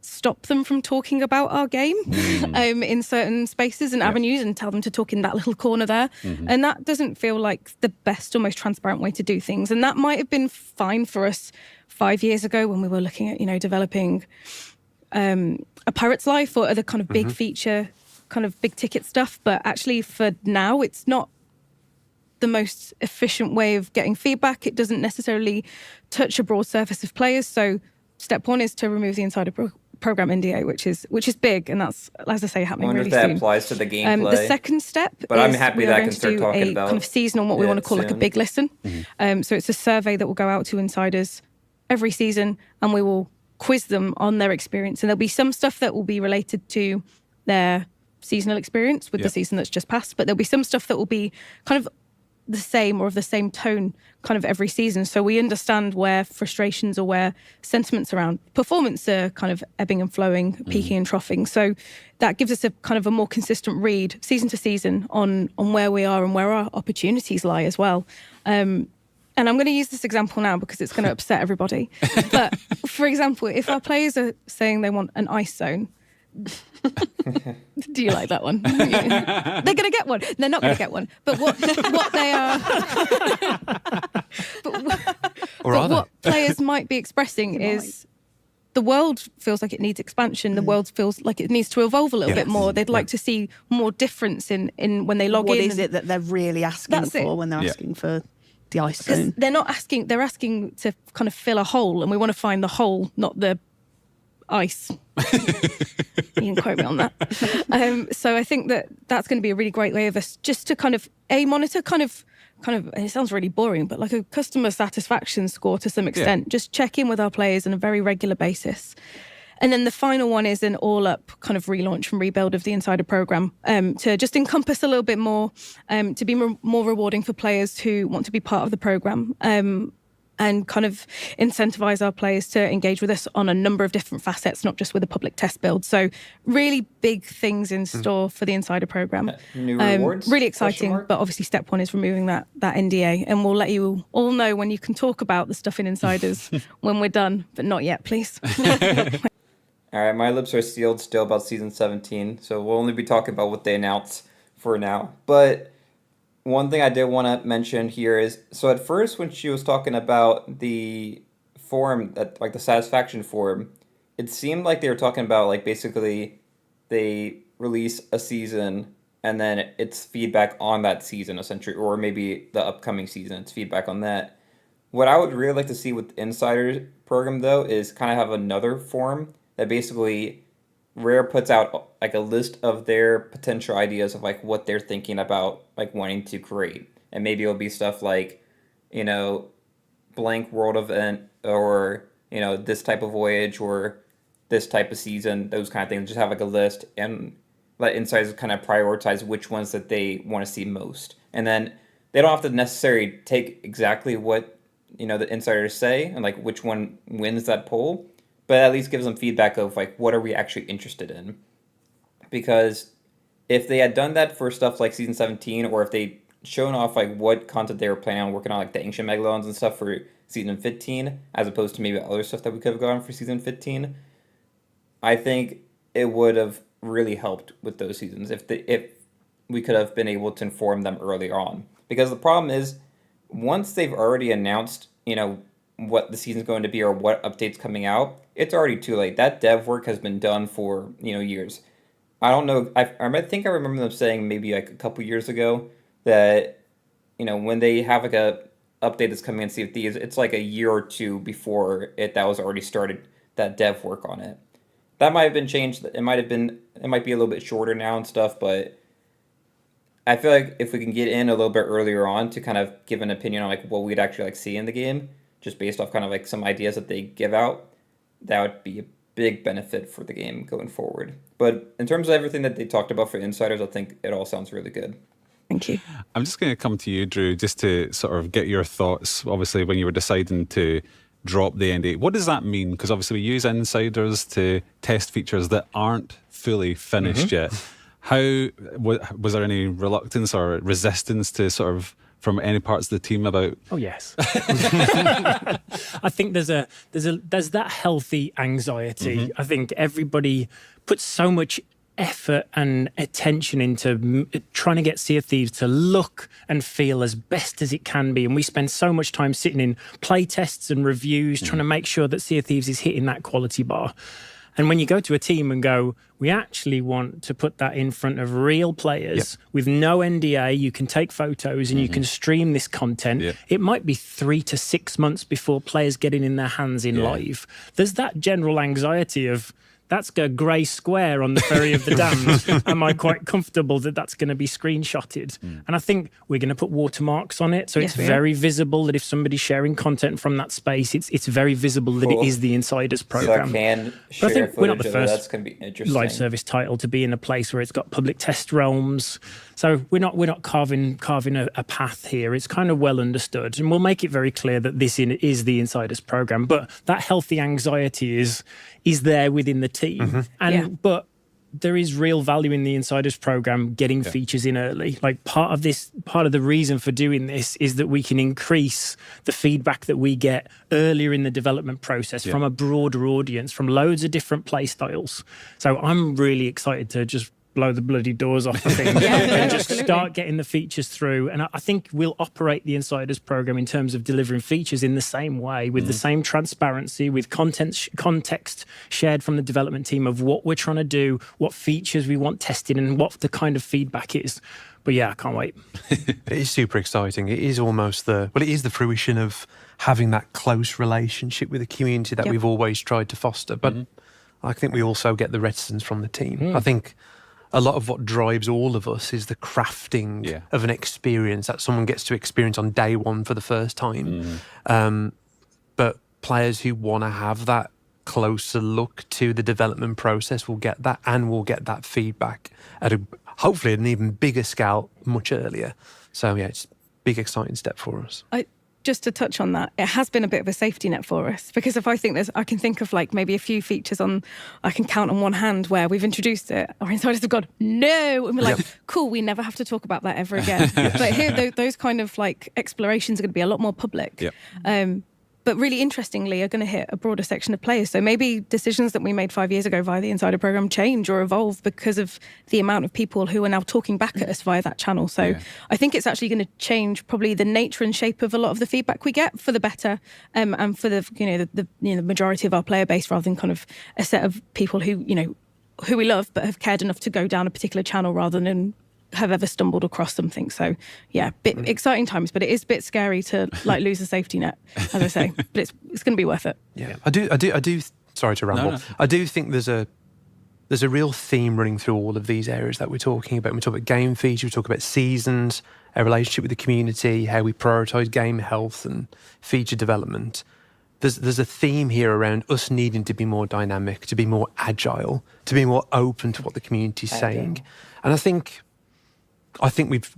stop them from talking about our game in certain spaces and avenues and tell them to talk in that little corner there. And that doesn't feel like the best or most transparent way to do things. And that might have been fine for us 5 years ago when we were looking at, developing a Pirate's Life or other kind of big feature, kind of big ticket stuff. But actually for now, it's not the most efficient way of getting feedback. It doesn't necessarily touch a broad surface of players. So step one is to remove the Insider program NDA, which is big, and that's, as I say, happening really soon. I wonder if that applies to the gameplay. The second step but is I'm happy that I can start talking about kind of seasonal, what we want to call like a big listen. So it's a survey that will go out to insiders every season, and we will quiz them on their experience. And there'll be some stuff that will be related to their seasonal experience with the season that's just passed, but there'll be some stuff that will be kind of the same or of the same tone kind of every season. So we understand where frustrations or where sentiments around performance are kind of ebbing and flowing, peaking and troughing. So that gives us a kind of a more consistent read season to season on where we are and where our opportunities lie as well. And I'm going to use this example now because it's going to upset everybody. But for example, if our players are saying they want an ice zone, do you like that one? They're going to get one. They're not going to get one. But what they are, what players might be expressing is the world feels like it needs expansion. The world feels like it needs to evolve a little bit more. They'd like to see more difference in when they log in. What is it that they're really asking for when they're asking for the ice zone? They're not asking. They're asking to kind of fill a hole, and we want to find the hole, not the ice. You can quote me on that. So I think that's going to be a really great way of us just to kind of monitor kind of and it sounds really boring, but like a customer satisfaction score to some extent. Just check in with our players on a very regular basis. And then the final one is an all-up kind of relaunch and rebuild of the Insider program to just encompass a little bit more, to be more rewarding for players who want to be part of the program. and kind of incentivize our players to engage with us on a number of different facets, not just with a public test build. So really big things in store for the Insider program. New rewards? Really exciting, but obviously step one is removing that NDA, and we'll let you all know when you can talk about the stuff in Insiders when we're done, but not yet, please. All right, my lips are sealed still about Season 17, so we'll only be talking about what they announce for now. But one thing I did want to mention here is, so at first when she was talking about the forum, that like the satisfaction forum, it seemed like they were talking about like basically they release a season and then it's feedback on that season essentially, or maybe the upcoming season, it's feedback on that. What I would really like to see with Insider program though is kind of have another forum that basically Rare puts out like a list of their potential ideas of like what they're thinking about like wanting to create. And maybe it'll be stuff like, you know, blank world event, or, you know, this type of voyage, or this type of season, those kind of things. Just have like a list and let insiders kind of prioritize which ones that they want to see most. And then they don't have to necessarily take exactly what, you know, the insiders say and like which one wins that poll, but at least gives them feedback of like what are we actually interested in. Because if they had done that for stuff like Season 17, or if they shown off like what content they were planning on working on, like the Ancient Megalons and stuff for Season 15, as opposed to maybe other stuff that we could have gotten for Season 15, I think it would have really helped with those seasons if we could have been able to inform them early on. Because the problem is, once they've already announced, you know, what the season's going to be or what updates coming out, it's already too late. That dev work has been done for, you know, years. I don't know. I think I remember them saying maybe like a couple years ago that, you know, when they have like a update that's coming in Sea of Thieves, it's like a year or two before that was already started, that dev work on it. That might have been changed. It might be a little bit shorter now and stuff, but I feel like if we can get in a little bit earlier on to kind of give an opinion on like what we'd actually like see in the game, just based off kind of like some ideas that they give out, that would be a big benefit for the game going forward. But in terms of everything that they talked about for Insiders, I think it all sounds really good. Thank you. I'm just going to come to you, Drew, just to sort of get your thoughts. Obviously, when you were deciding to drop the NDA, what does that mean? Because obviously we use Insiders to test features that aren't fully finished yet. How was there any reluctance or resistance to sort of from any parts of the team about? Oh yes, I think there's that healthy anxiety. I think everybody puts so much effort and attention into trying to get Sea of Thieves to look and feel as best as it can be, and we spend so much time sitting in play tests and reviews trying to make sure that Sea of Thieves is hitting that quality bar. And when you go to a team and go, we actually want to put that in front of real players with no NDA, you can take photos and you can stream this content. It might be 3 to 6 months before players get it in their hands in live. There's that general anxiety of, that's a grey square on the Ferry of the Damned. Am I quite comfortable that that's going to be screenshotted? And I think we're going to put watermarks on it, so it's very visible that if somebody's sharing content from that space, it's very visible that it is the Insiders program. So I can share I think we're not the first that's going to be interesting. live service title to be in a place where it's got public test realms. So we're not carving a path here. It's kind of well understood, and we'll make it very clear that this is the Insiders program. But that healthy anxiety is there within the team, but there is real value in the Insiders program getting features in early. Like part of the reason for doing this is that we can increase the feedback that we get earlier in the development process from a broader audience, from loads of different play styles. So I'm really excited to just blow the bloody doors off the thing and just start getting the features through. And I think we'll operate the Insiders program in terms of delivering features in the same way, with the same transparency, with context shared from the development team of what we're trying to do, what features we want tested, and what the kind of feedback is. But yeah, I can't wait. It is super exciting. It is almost it is the fruition of having that close relationship with the community that we've always tried to foster. But I think we also get the reticence from the team. I think a lot of what drives all of us is the crafting of an experience that someone gets to experience on day one for the first time. But players who want to have that closer look to the development process will get that, and will get that feedback at hopefully an even bigger scale much earlier. So yeah, it's a big exciting step for us. just to touch on that, it has been a bit of a safety net for us, because if I can think of like maybe a few features I can count on one hand where we've introduced it, our insiders have gone, no, and we're like, cool, we never have to talk about that ever again. But here, those kind of like explorations are going to be a lot more public. But really interestingly are going to hit a broader section of players. So maybe decisions that we made 5 years ago via the Insider program change or evolve because of the amount of people who are now talking back at us via that channel. So I think it's actually going to change probably the nature and shape of a lot of the feedback we get for the better, and for the majority of our player base, rather than kind of a set of people who we love but have cared enough to go down a particular channel rather than have ever stumbled across something. So bit exciting times, but it is a bit scary to like lose a safety net, as I say, but it's going to be worth it. I do sorry to ramble. No. I do think there's a real theme running through all of these areas that we're talking about. We talk about game features, we talk about seasons, our relationship with the community, how we prioritize game health and feature development. There's a theme here around us needing to be more dynamic, to be more agile, to be more open to what the community's saying. And I think we've,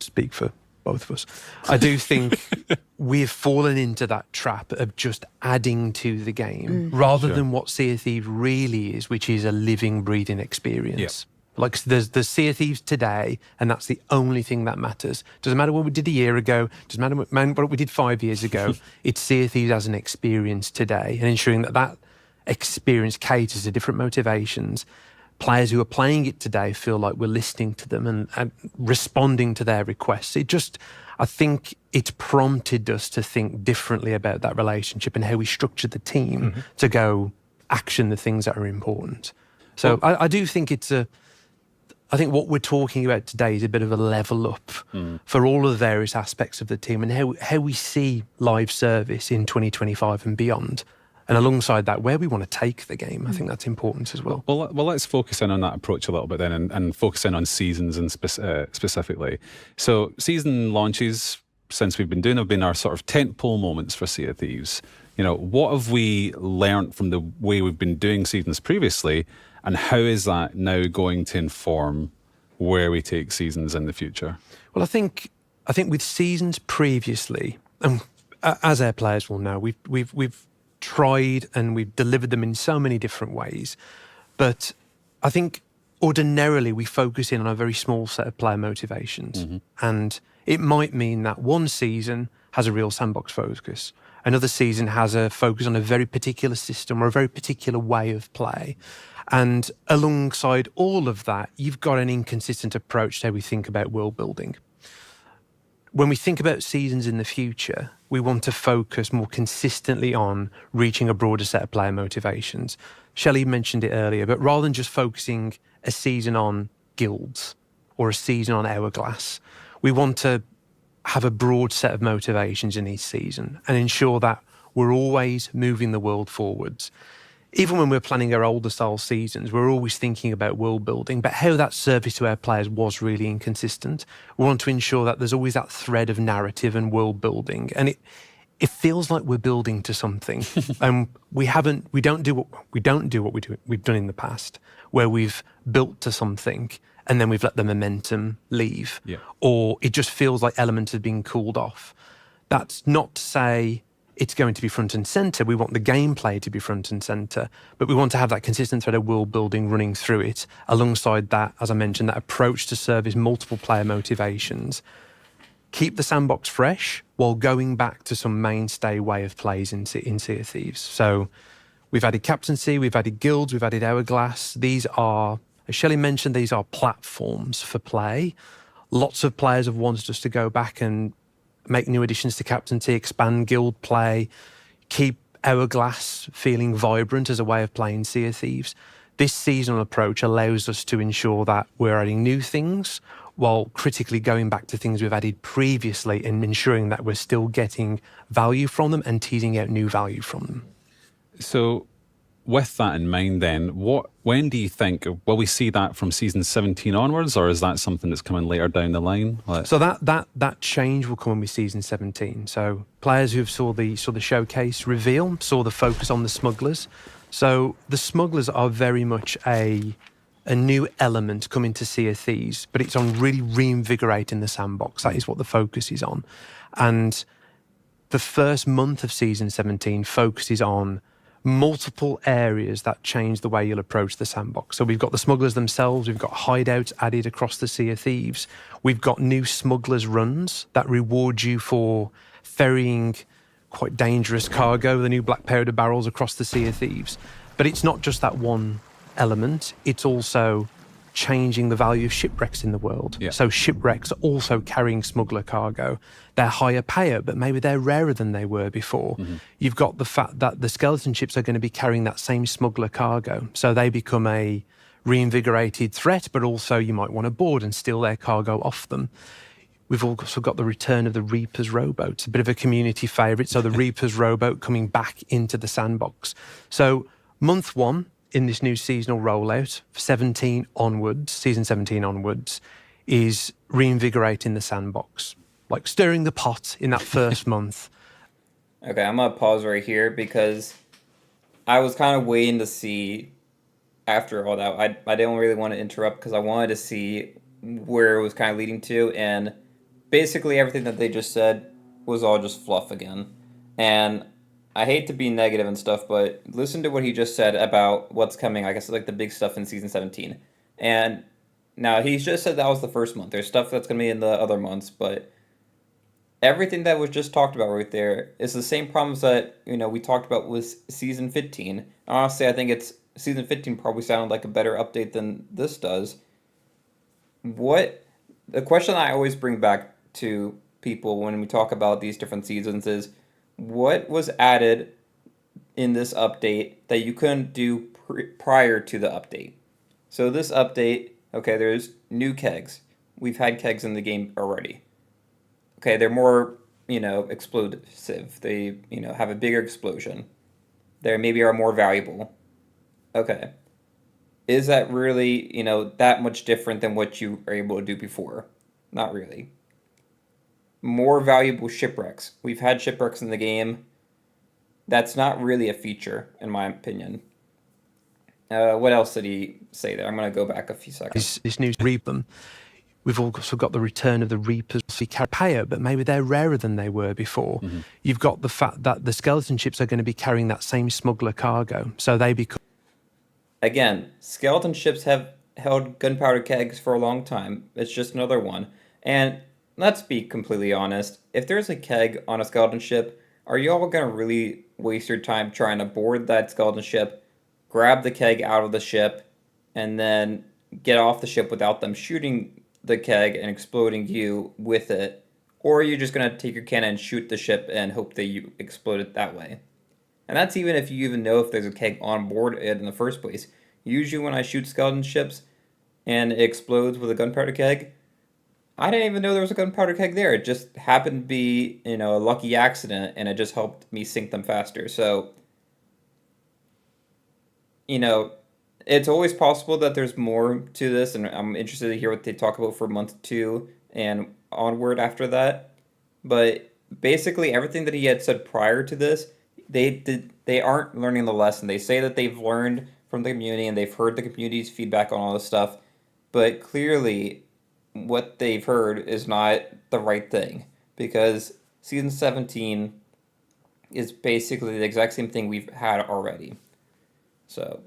speak for both of us, I do think we've fallen into that trap of just adding to the game rather than what Sea of Thieves really is, which is a living, breathing experience. Like there's Sea of Thieves today, and that's the only thing that matters. Doesn't matter what we did a year ago, doesn't matter what we did 5 years ago. It's Sea of Thieves as an experience today, and ensuring that experience caters to different motivations. Players who are playing it today feel like we're listening to them and responding to their requests. I think it's prompted us to think differently about that relationship and how we structure the team to go action the things that are important. So I do think I think what we're talking about today is a bit of a level up for all of the various aspects of the team and how we see live service in 2025 and beyond. And alongside that, where we want to take the game, I think that's important as well. Well, let's focus in on that approach a little bit then, and focus in on seasons and specifically. So season launches, since we've been doing, have been our sort of tentpole moments for Sea of Thieves. What have we learnt from the way we've been doing seasons previously, and how is that now going to inform where we take seasons in the future? Well, I think with seasons previously, as our players will know, we've tried and we've delivered them in so many different ways. But I think ordinarily we focus in on a very small set of player motivations. And it might mean that one season has a real sandbox focus. Another season has a focus on a very particular system or a very particular way of play. And alongside all of that, you've got an inconsistent approach to how we think about world building. When we think about seasons in the future, we want to focus more consistently on reaching a broader set of player motivations. Shelley mentioned it earlier, but rather than just focusing a season on guilds or a season on Hourglass, we want to have a broad set of motivations in each season and ensure that we're always moving the world forwards. Even when we're planning our older style seasons, we're always thinking about world building, but how that service to our players was really inconsistent. We want to ensure that there's always that thread of narrative and world building. And it feels like we're building to something. And we don't do what we've done in the past, where we've built to something and then we've let the momentum leave. Or it just feels like elements have been cooled off. That's not to say it's going to be front and centre. We want the gameplay to be front and centre, but we want to have that consistent thread of world building running through it. Alongside that, as I mentioned, that approach to service multiple player motivations. Keep the sandbox fresh while going back to some mainstay way of plays in Sea of Thieves. So we've added captaincy, we've added guilds, we've added Hourglass. These are, as Shelley mentioned, these are platforms for play. Lots of players have wanted us to go back and make new additions to captaincy, expand guild play, keep Hourglass feeling vibrant as a way of playing Sea of Thieves. This seasonal approach allows us to ensure that we're adding new things while critically going back to things we've added previously and ensuring that we're still getting value from them and teasing out new value from them. So with that in mind then, when do you think, will we see that from season 17 onwards, or is that something that's coming later down the line? So that change will come with season 17. So players who saw the showcase reveal, saw the focus on the smugglers. So the smugglers are very much a new element coming to Sea of Thieves, but it's on really reinvigorating the sandbox. That is what the focus is on. And The first month of Season 17 focuses on multiple areas that change the way you'll approach the sandbox. So we've got the smugglers themselves, we've got hideouts added across the Sea of Thieves, we've got new smugglers runs that reward you for ferrying quite dangerous cargo, the new black powder barrels across the Sea of Thieves. But it's not just that one element, it's also changing the value of shipwrecks in the world. Yeah. So shipwrecks are also carrying smuggler cargo. They're higher payer, but maybe they're rarer than they were before. You've got the fact that the skeleton ships are going to be carrying that same smuggler cargo. So they become a reinvigorated threat, but also you might want to board and steal their cargo off them. We've also got the return of the Reaper's rowboat, a bit of a community favourite. So the Reaper's rowboat coming back into the sandbox. So month one in this new seasonal rollout, 17 onwards, season 17 onwards, is reinvigorating the sandbox, like stirring the pot in that first month. Okay, I'm gonna pause right here because I was kind of waiting to see after all that. I didn't really want to interrupt because I wanted to see where it was kind of leading to, and basically everything that they just said was all just fluff again. And I hate to be negative and stuff, but listen to what he just said about what's coming, I guess, like the big stuff in Season 17. And now, he's just said that was the first month. There's stuff that's going to be in the other months, but everything that was just talked about right there is the same problems that, we talked about with Season 15. Honestly, I think Season 15 probably sounded like a better update than this does. The question I always bring back to people when we talk about these different seasons is, what was added in this update that you couldn't do prior to the update? So this update, okay, there's new kegs. We've had kegs in the game already. Okay, they're more, explosive. They, have a bigger explosion. They maybe are more valuable. Okay. Is that really, that much different than what you were able to do before? Not really. More valuable shipwrecks. We've had shipwrecks in the game. That's not really a feature, in my opinion. What else did he say there? I'm going to go back a few seconds. This new Reaper. We've also got the return of the Reapers. Payer, but maybe they're rarer than they were before. You've got the fact that the skeleton ships are going to be carrying that same smuggler cargo. So they become... Again, skeleton ships have held gunpowder kegs for a long time. It's just another one. And let's be completely honest. If there's a keg on a skeleton ship, are you all going to really waste your time trying to board that skeleton ship, grab the keg out of the ship, and then get off the ship without them shooting the keg and exploding you with it? Or are you just going to take your cannon and shoot the ship and hope that you explode it that way? And that's even if you even know if there's a keg on board it in the first place. Usually when I shoot skeleton ships and it explodes with a gunpowder keg, I didn't even know there was a gunpowder keg there. It just happened to be, a lucky accident, and it just helped me sink them faster. So, it's always possible that there's more to this, and I'm interested to hear what they talk about for month 2 and onward after that. But basically, everything that he had said prior to this, they aren't learning the lesson. They say that they've learned from the community and they've heard the community's feedback on all this stuff, but clearly what they've heard is not the right thing, because Season 17 is basically the exact same thing we've had already. So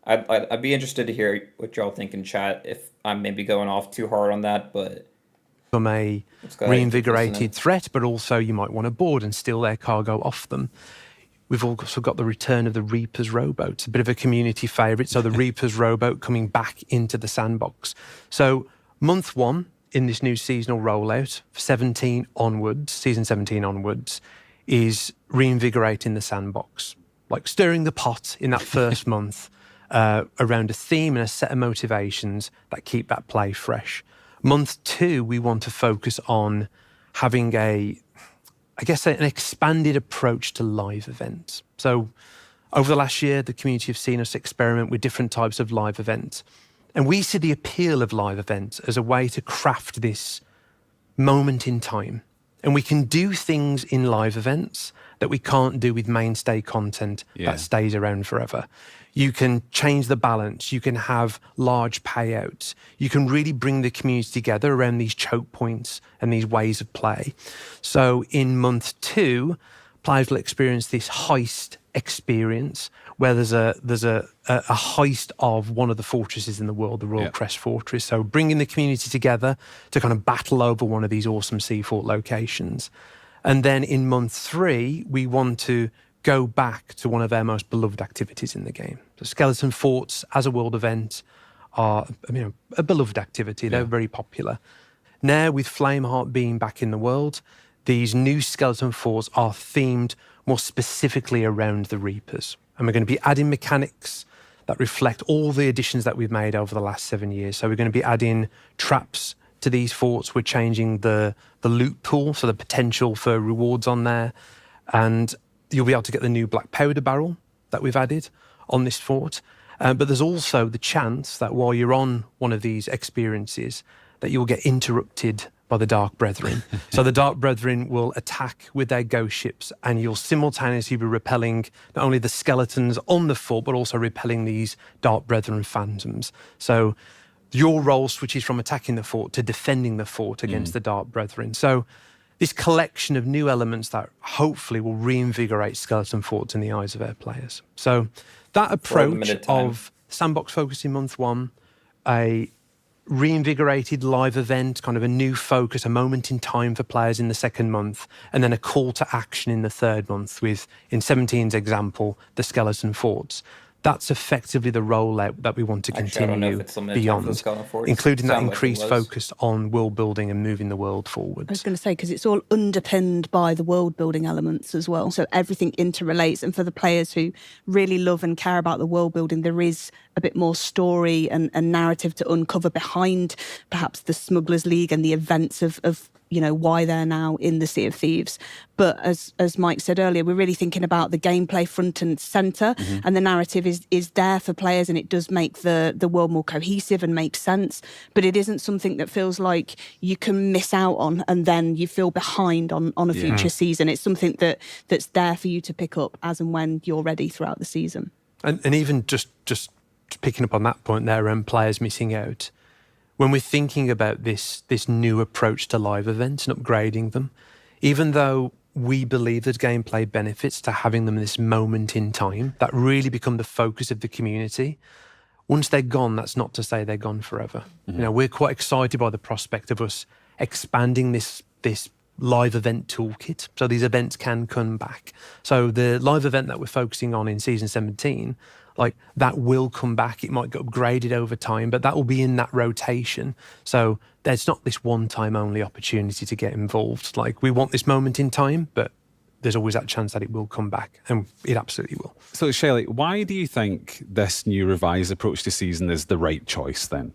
I'd be interested to hear what y'all think in chat, if I'm maybe going off too hard on that, but... From a reinvigorated threat, but also you might want to board and steal their cargo off them. We've also got the return of the Reaper's rowboat, a bit of a community favourite. So the Reaper's rowboat coming back into the sandbox. So month one in this new seasonal rollout, 17 onwards, season 17 onwards, is reinvigorating the sandbox, like stirring the pot in that first month around a theme and a set of motivations that keep that play fresh. Month 2, we want to focus on having an expanded approach to live events. So over the last year, the community have seen us experiment with different types of live events. And we see the appeal of live events as a way to craft this moment in time. And we can do things in live events that we can't do with mainstay content that stays around forever. You can change the balance. You can have large payouts. You can really bring the community together around these choke points and these ways of play. So in month 2, players will experience this heist experience where there's a heist of one of the fortresses in the world, the Royal Crest Fortress. So bringing the community together to kind of battle over one of these awesome sea fort locations. And then in month 3, we want to go back to one of our most beloved activities in the game. The Skeleton Forts as a world event are, a beloved activity. They're very popular. Now, with Flameheart being back in the world, these new Skeleton Forts are themed more specifically around the Reapers. And we're going to be adding mechanics that reflect all the additions that we've made over the last 7 years. So we're going to be adding traps to these forts. We're changing the loot pool, so the potential for rewards on there. And you'll be able to get the new black powder barrel that we've added on this fort. But there's also the chance that while you're on one of these experiences, that you'll get interrupted by the Dark Brethren. So the Dark Brethren will attack with their ghost ships, and you'll simultaneously be repelling not only the skeletons on the fort, but also repelling these Dark Brethren phantoms. So your role switches from attacking the fort to defending the fort against the Dark Brethren. So this collection of new elements that hopefully will reinvigorate Skeleton Forts in the eyes of our players. So that approach of sandbox focus in month 1, a reinvigorated live event, kind of a new focus, a moment in time for players in the second month, and then a call to action in the third month with, in 17's example, the Skeleton Forts. That's effectively the rollout that we want to continue beyond, including that increased focus on world building and moving the world forward. I was going to say, because it's all underpinned by the world building elements as well. So everything interrelates. And for the players who really love and care about the world building, there is a bit more story and narrative to uncover behind perhaps the Smugglers League and the events of why they're now in the Sea of Thieves. But as Mike said earlier, we're really thinking about the gameplay front and centre, and the narrative is there for players, and it does make the world more cohesive and make sense. But it isn't something that feels like you can miss out on and then you feel behind on a future season. It's something that's there for you to pick up as and when you're ready throughout the season. And even just picking up on that point there, players missing out. When we're thinking about this new approach to live events and upgrading them, even though we believe there's gameplay benefits to having them in this moment in time that really become the focus of the community, once they're gone, that's not to say they're gone forever. We're quite excited by the prospect of us expanding this live event toolkit, so these events can come back. So the live event that we're focusing on in season 17, that will come back. It might get upgraded over time, but that will be in that rotation. So there's not this one-time only opportunity to get involved. We want this moment in time, but there's always that chance that it will come back, and it absolutely will. So, Shelley, why do you think this new revised approach to season is the right choice then?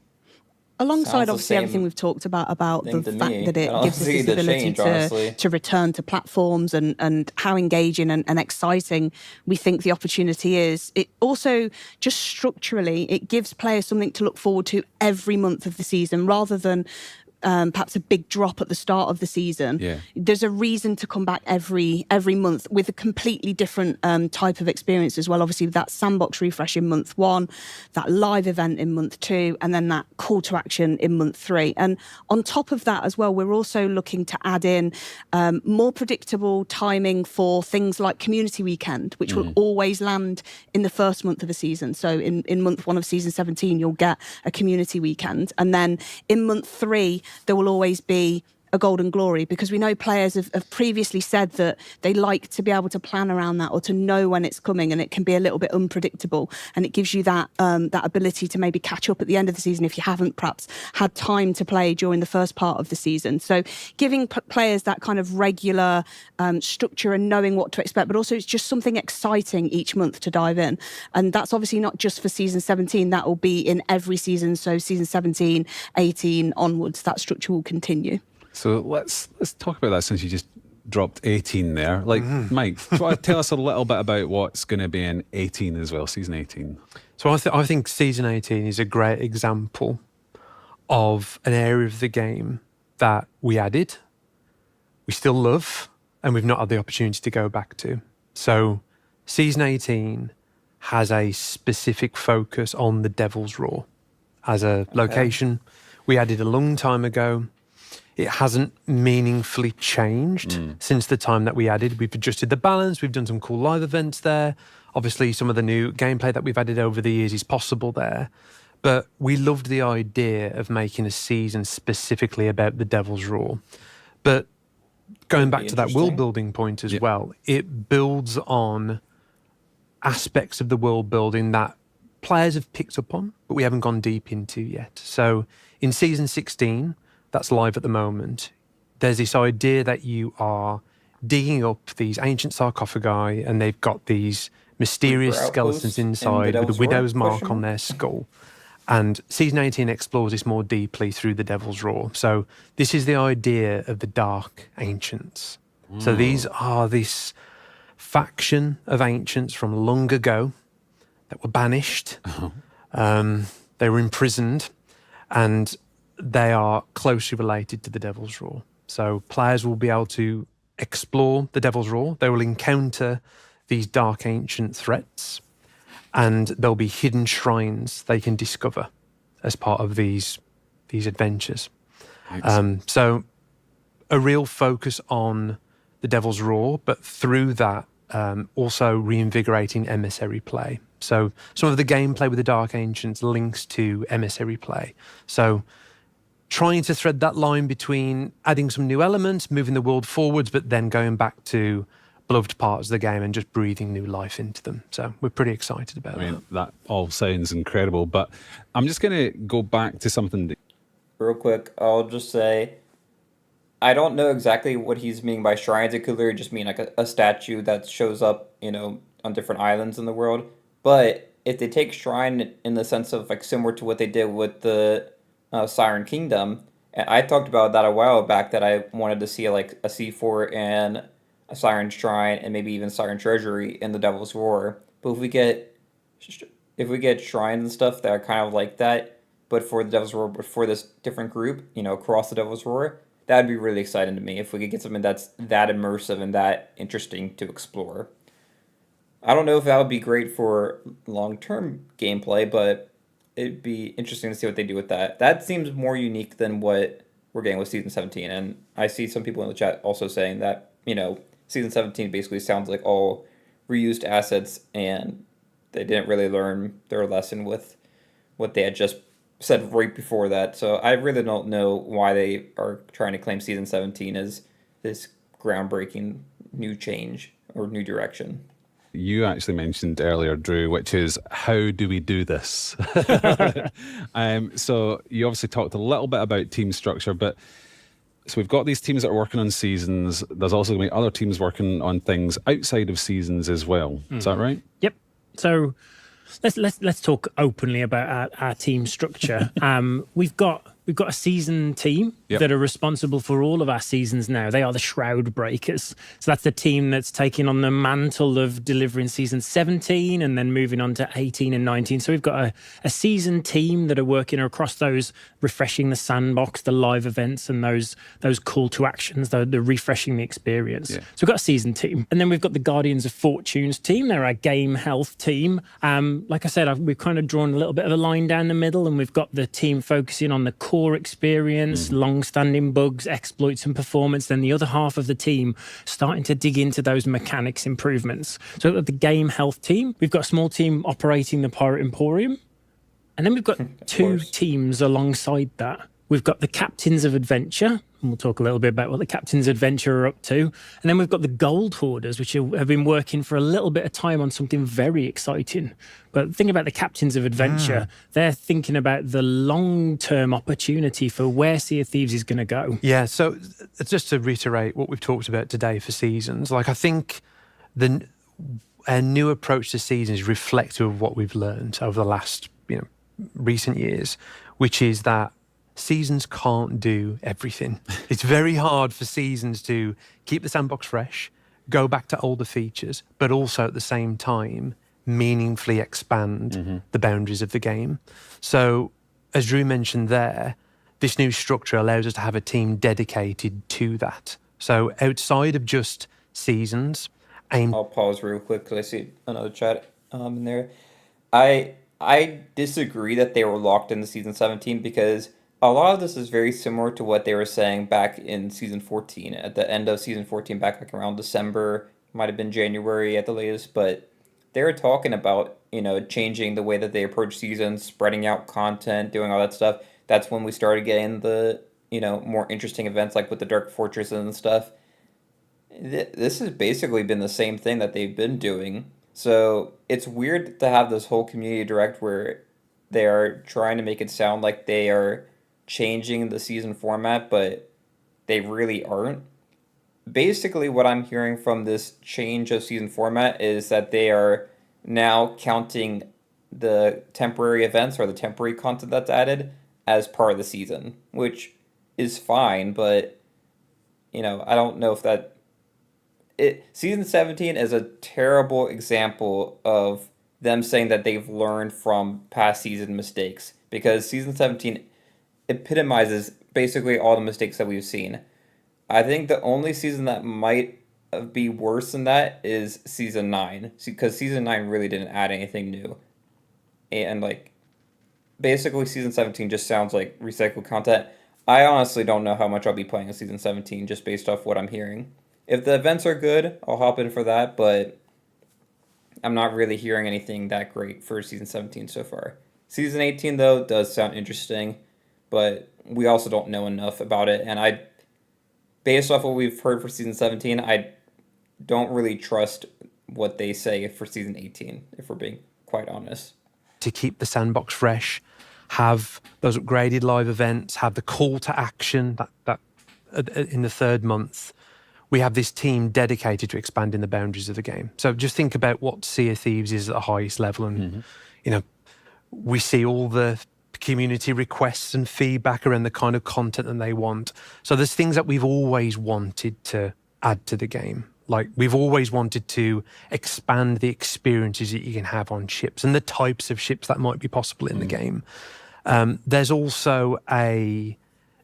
Alongside, obviously, everything we've talked about the fact that it gives us this ability to return to platforms and how engaging and exciting we think the opportunity is. It also, just structurally, it gives players something to look forward to every month of the season rather than perhaps a big drop at the start of the season. There's a reason to come back every month with a completely different type of experience as well. Obviously, that sandbox refresh in month 1, that live event in month 2, and then that call to action in month 3. And on top of that as well, we're also looking to add in more predictable timing for things like Community Weekend, which will always land in the first month of a season. So in month 1 of season 17, you'll get a Community Weekend. And then in month 3, there will always be a Golden Glory, because we know players have previously said that they like to be able to plan around that or to know when it's coming, and it can be a little bit unpredictable, and it gives you that ability to maybe catch up at the end of the season if you haven't perhaps had time to play during the first part of the season. So giving players that kind of regular structure and knowing what to expect, but also it's just something exciting each month to dive in. And that's obviously not just for season 17, that will be in every season. So season 17, 18 onwards, that structure will continue. So let's talk about that, since you just dropped 18 there. Mike, do you want to tell us a little bit about what's going to be in 18 as well, season 18? So I think season 18 is a great example of an area of the game that we added, we still love and we've not had the opportunity to go back to. So Season 18 has a specific focus on the Devil's Roar as a location. We added a long time ago. It hasn't meaningfully changed since the time that we added. We've adjusted the balance. We've done some cool live events there. Obviously, some of the new gameplay that we've added over the years is possible there. But we loved the idea of making a season specifically about the Devil's Roar. But going back to that world building point as well, it builds on aspects of the world building that players have picked up on, but we haven't gone deep into yet. So in Season 16, that's live at the moment, there's this idea that you are digging up these ancient sarcophagi and they've got these mysterious skeletons inside with a widow's mark on their skull. And Season 18 explores this more deeply through the Devil's Roar. So this is the idea of the Dark Ancients. So these are this faction of ancients from long ago that were banished. They were imprisoned, and they are closely related to the Devil's Roar. So players will be able to explore the Devil's Roar. They will encounter these dark ancient threats, and there'll be hidden shrines they can discover as part of these adventures. So a real focus on the Devil's Roar, but through that, also reinvigorating emissary play. So some of the gameplay with the Dark Ancients links to emissary play. So trying to thread that line between adding some new elements, moving the world forwards, but then going back to beloved parts of the game and just breathing new life into them. So we're pretty excited about that. That all sounds incredible, but I'm just going to go back to something that... Real quick, I'll just say, I don't know exactly what he's meaning by shrines. It could literally just mean like a statue that shows up, on different islands in the world. But if they take shrine in the sense of like similar to what they did with the Siren Kingdom, and I talked about that a while back, that I wanted to see like a C4 and a Siren Shrine and maybe even Siren Treasury in the Devil's Roar. But if we get shrines and stuff that are kind of like that, but for the Devil's Roar, but for this different group, across the Devil's Roar, that would be really exciting to me if we could get something that's that immersive and that interesting to explore. I don't know if that would be great for long-term gameplay, but it'd be interesting to see what they do with that. That seems more unique than what we're getting with Season 17, and I see some people in the chat also saying that, Season 17 basically sounds like all reused assets, and they didn't really learn their lesson with what they had just said right before that. So I really don't know why they are trying to claim Season 17 as this groundbreaking new change or new direction. You actually mentioned earlier, Drew, which is how do we do this? So you obviously talked a little bit about team structure, but so we've got these teams that are working on seasons. There's also going to be other teams working on things outside of seasons as well. Is that right? Yep. So let's talk openly about our team structure. We've got a season team that are responsible for all of our seasons now. They are the Shroud Breakers. So that's the team that's taking on the mantle of delivering Season 17 and then moving on to 18 and 19. So we've got a season team that are working across those, refreshing the sandbox, the live events, and those call to actions, the refreshing the experience. So we've got a season team. And then we've got the Guardians of Fortunes team. They're our game health team. Like I said, we've kind of drawn a little bit of a line down the middle, and we've got the team focusing on the core experience, long-standing bugs, exploits and performance. Then the other half of the team starting to dig into those mechanics improvements. So at the game health team, we've got a small team operating the Pirate Emporium. And then we've got two teams alongside that. We've got the Captains of Adventure, and we'll talk a little bit about what the Captains of Adventure are up to. And then we've got the Gold Hoarders, which have been working for a little bit of time on something very exciting. But think about the Captains of Adventure. They're thinking about the long-term opportunity for where Sea of Thieves is going to go. Yeah, so just to reiterate what we've talked about today for seasons, I think a new approach to seasons is reflective of what we've learned over the last recent years, which is that seasons can't do everything. It's very hard for seasons to keep the sandbox fresh, go back to older features, but also at the same time meaningfully expand the boundaries of the game. So, as Drew mentioned there, this new structure allows us to have a team dedicated to that. So outside of just seasons, I'll pause real quick because I see another chat in there. I disagree that they were locked into season 17 because a lot of this is very similar to what they were saying back in season 14. At the end of season 14, back like around December, might have been January at the latest, but they were talking about, changing the way that they approach seasons, spreading out content, doing all that stuff. That's when we started getting the, more interesting events like with the Dark Fortresses and stuff. This has basically been the same thing that they've been doing. So it's weird to have this whole community direct where they are trying to make it sound like they are changing the season format, but they really aren't. Basically, what I'm hearing from this change of season format is that they are now counting the temporary events or the temporary content that's added as part of the season, which is fine, but I don't know if season 17 is a terrible example of them saying that they've learned from past season mistakes, because season 17 epitomizes basically all the mistakes that we've seen. I think the only season that might be worse than that is season 9, because season 9 really didn't add anything new. And basically season 17 just sounds like recycled content. I honestly don't know how much I'll be playing in season 17 just based off what I'm hearing. If the events are good, I'll hop in for that, but I'm not really hearing anything that great for season 17 so far. Season 18, though, does sound interesting, but we also don't know enough about it, and based off what we've heard for season 17, I don't really trust what they say for season 18, if we're being quite honest. To keep the sandbox fresh, have those upgraded live events, have the call to action that in the third month. We have this team dedicated to expanding the boundaries of the game. So just think about what Sea of Thieves is at the highest level. And, we see all the community requests and feedback around the kind of content that they want. So there's things that we've always wanted to add to the game. Like we've always wanted to expand the experiences that you can have on ships and the types of ships that might be possible in the game. There's also a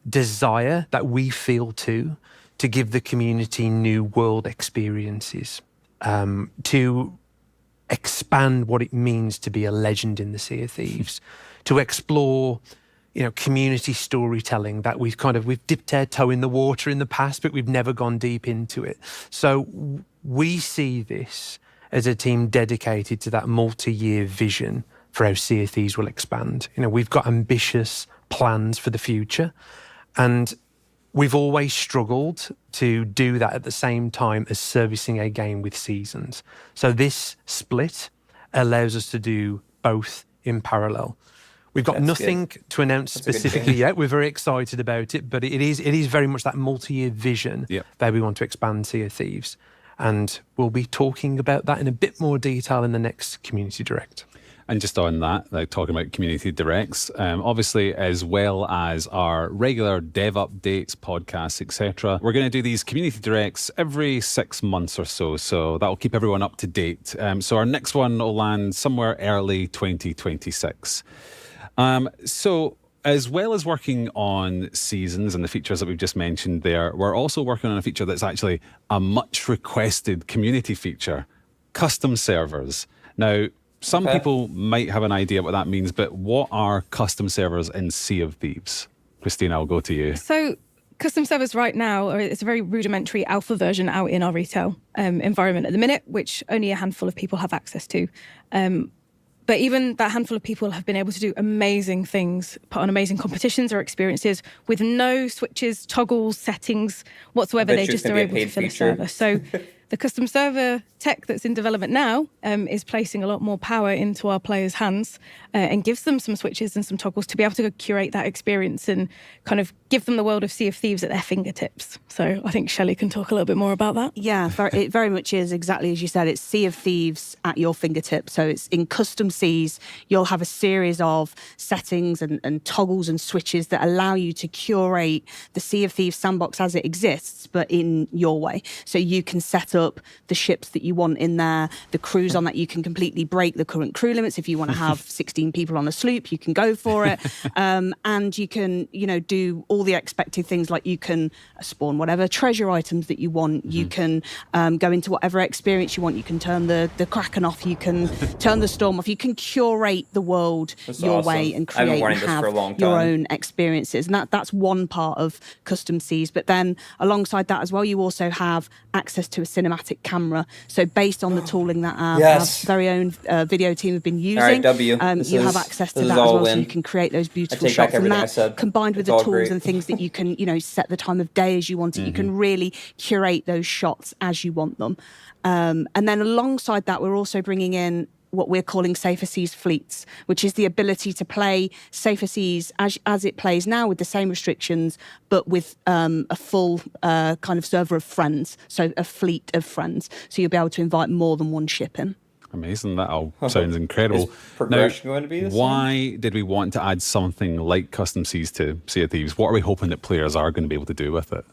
desire that we feel too, to give the community new world experiences, to expand what it means to be a legend in the Sea of Thieves, to explore, community storytelling that we've dipped our toe in the water in the past, but we've never gone deep into it. So we see this as a team dedicated to that multi-year vision for how Sea of Thieves will expand. We've got ambitious plans for the future, and we've always struggled to do that at the same time as servicing a game with seasons. So this split allows us to do both in parallel. We've got nothing to announce specifically yet. We're very excited about it, but it is very much that multi-year vision that we want to expand Sea of Thieves. And we'll be talking about that in a bit more detail in the next Community Direct. And just on that, talking about community directs, obviously, as well as our regular dev updates, podcasts, etc., we're going to do these community directs every 6 months or so. So that'll keep everyone up to date. So our next one will land somewhere early 2026. So as well as working on seasons and the features that we've just mentioned there, we're also working on a feature that's actually a much requested community feature, custom servers. Now, some people might have an idea what that means, but what are custom servers in Sea of Thieves? Christina, I'll go to you. So custom servers right now, it's a very rudimentary alpha version out in our retail environment at the minute, which only a handful of people have access to. But even that handful of people have been able to do amazing things, put on amazing competitions or experiences with no switches, toggles, settings whatsoever. They just are able to fill a server. So the custom server tech that's in development now is placing a lot more power into our players' hands and gives them some switches and some toggles to be able to curate that experience and kind of give them the world of Sea of Thieves at their fingertips. So I think Shelley can talk a little bit more about that. Yeah, it very much is exactly as you said. It's Sea of Thieves at your fingertips. So it's in custom seas. You'll have a series of settings and toggles and switches that allow you to curate the Sea of Thieves sandbox as it exists, but in your way. So you can set up up the ships that you want in there, the crews on that. You can completely break the current crew limits. If you want to have 16 people on a sloop, you can go for it. And you can, do all the expected things, like you can spawn whatever treasure items that you want. You can go into whatever experience you want. You can turn the Kraken off. You can turn the storm off. You can curate the world your way and create and have your own experiences. And that's one part of custom seas. But then alongside that as well, you also have access to a cinematic camera. So based on the tooling that our very own video team have been using, you have access to that as well. So you can create those beautiful shots. And that, combined with the tools and things that you can, set the time of day as you want it. You can really curate those shots as you want them. And then alongside that, we're also bringing in what we're calling Safer Seas fleets, which is the ability to play Safer Seas as it plays now, with the same restrictions, but with a full kind of server of friends, so a fleet of friends. So you'll be able to invite more than one ship in. Amazing. That all sounds incredible. Is progression going to be the same? Why did we want to add something like Custom Seas to Sea of Thieves? What are we hoping that players are going to be able to do with it?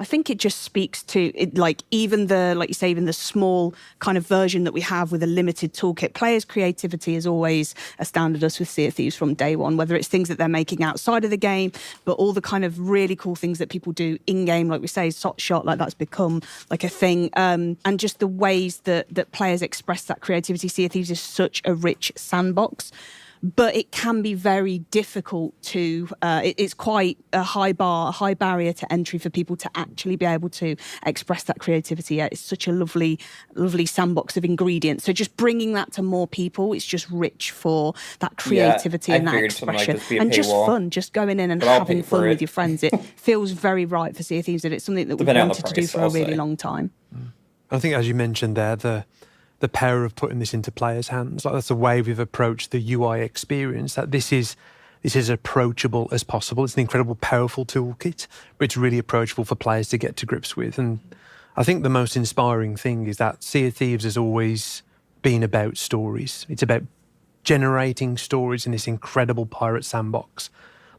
I think it just speaks to it, even the small kind of version that we have with a limited toolkit. Players' creativity has always astounded us with Sea of Thieves from day one, whether it's things that they're making outside of the game, but all the kind of really cool things that people do in game, like we say, SOT shot, like that's become like a thing. And just the ways that players express that creativity. Sea of Thieves is such a rich sandbox. But it can be very difficult to, it's quite a high barrier to entry for people to actually be able to express that creativity. It's such a lovely, lovely sandbox of ingredients. So just bringing that to more people, it's just rich for that creativity and that expression. And just fun, just going in and having fun with your friends. It feels very right for Sea of Thieves, and it's something that we've wanted to do for a really long time. I think, as you mentioned there, the power of putting this into players' hands. Like, that's the way we've approached the UI experience, that this is approachable as possible. It's an incredible, powerful toolkit, but it's really approachable for players to get to grips with. And I think the most inspiring thing is that Sea of Thieves has always been about stories. It's about generating stories in this incredible pirate sandbox.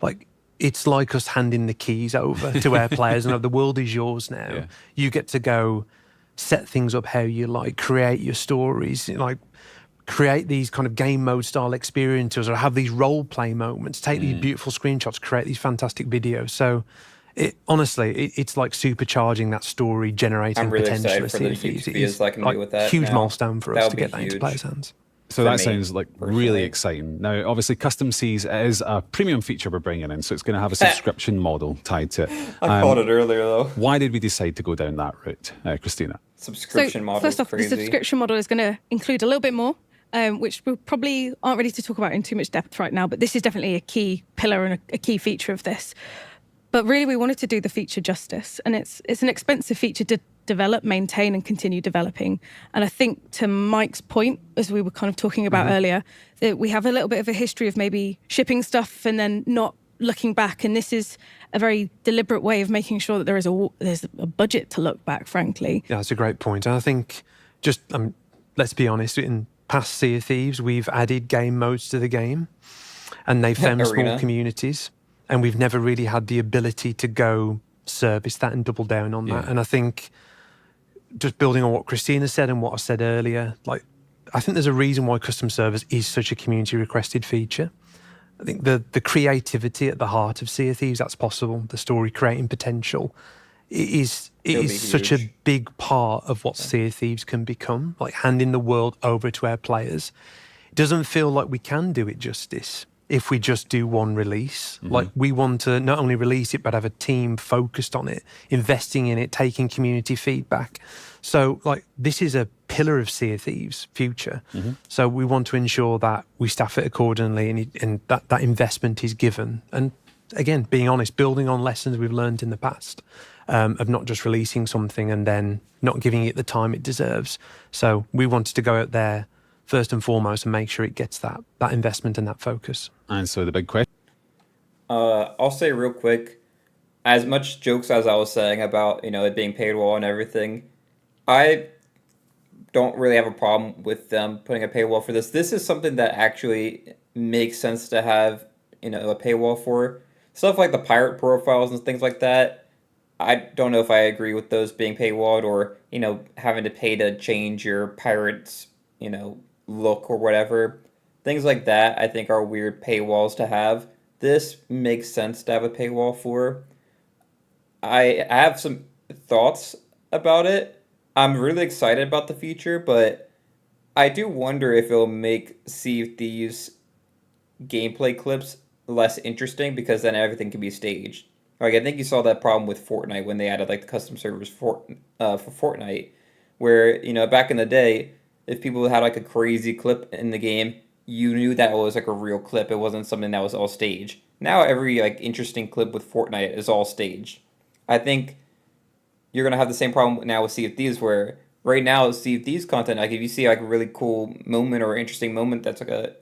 Like, it's like us handing the keys over to our players and the world is yours now. Yeah. You get to go set things up how you like, create your stories, like create these kind of game mode style experiences, or have these role play moments, take these beautiful screenshots, create these fantastic videos. So it's like supercharging that story generating potential. I'm really excited for the YouTube videos I can do with that. Huge milestone for us to get that into players' hands. So that sounds like really exciting. Now, obviously, Custom Seas is a premium feature we're bringing in, so it's going to have a subscription model tied to it. I called it earlier, though. Why did we decide to go down that route, Christina? Subscription model. First off, the subscription model is going to include a little bit more, which we probably aren't ready to talk about in too much depth right now, but this is definitely a key pillar and a key feature of this. But really, we wanted to do the feature justice, and it's an expensive feature to develop, maintain, and continue developing. And I think, to Mike's point, as we were kind of talking about earlier, that we have a little bit of a history of maybe shipping stuff and then not looking back. And this is a very deliberate way of making sure that there's a budget to look back, frankly. Yeah, that's a great point. And I think, just let's be honest, in past Sea of Thieves, we've added game modes to the game, and they've found small communities, and we've never really had the ability to go service that and double down on that. And I think, just building on what Christina said and what I said earlier, like, I think there's a reason why custom servers is such a community requested feature. I think the creativity at the heart of Sea of Thieves, that's possible. The story creating potential is such a big part of what Sea of Thieves can become, like handing the world over to our players. It doesn't feel like we can do it justice if we just do one release. Like, we want to not only release it, but have a team focused on it, investing in it, taking community feedback. So, like, this is a pillar of Sea of Thieves' future. So we want to ensure that we staff it accordingly, and that investment is given. And again, being honest, building on lessons we've learned in the past, of not just releasing something and then not giving it the time it deserves. So we wanted to go out there first and foremost and make sure it gets that investment and that focus. And so the big question. I'll say real quick, as much jokes as I was saying about, it being paywall and everything, I don't really have a problem with them putting a paywall for this. This is something that actually makes sense to have, a paywall for. Stuff like the pirate profiles and things like that, I don't know if I agree with those being paywalled or, having to pay to change your pirate's, look or whatever. Things like that I think are weird paywalls to have. This makes sense to have a paywall for. I have some thoughts about it. I'm really excited about the future, but I do wonder if it'll make Sea of Thieves gameplay clips less interesting because then everything can be staged. Like I think you saw that problem with Fortnite when they added like the custom servers for Fortnite, where back in the day, if people had like a crazy clip in the game, you knew that was like a real clip. It wasn't something that was all staged. Now every like interesting clip with Fortnite is all staged. I think you're gonna have the same problem now with Sea of Thieves, where right now Sea of Thieves content, like if you see like a really cool moment or interesting moment that's like a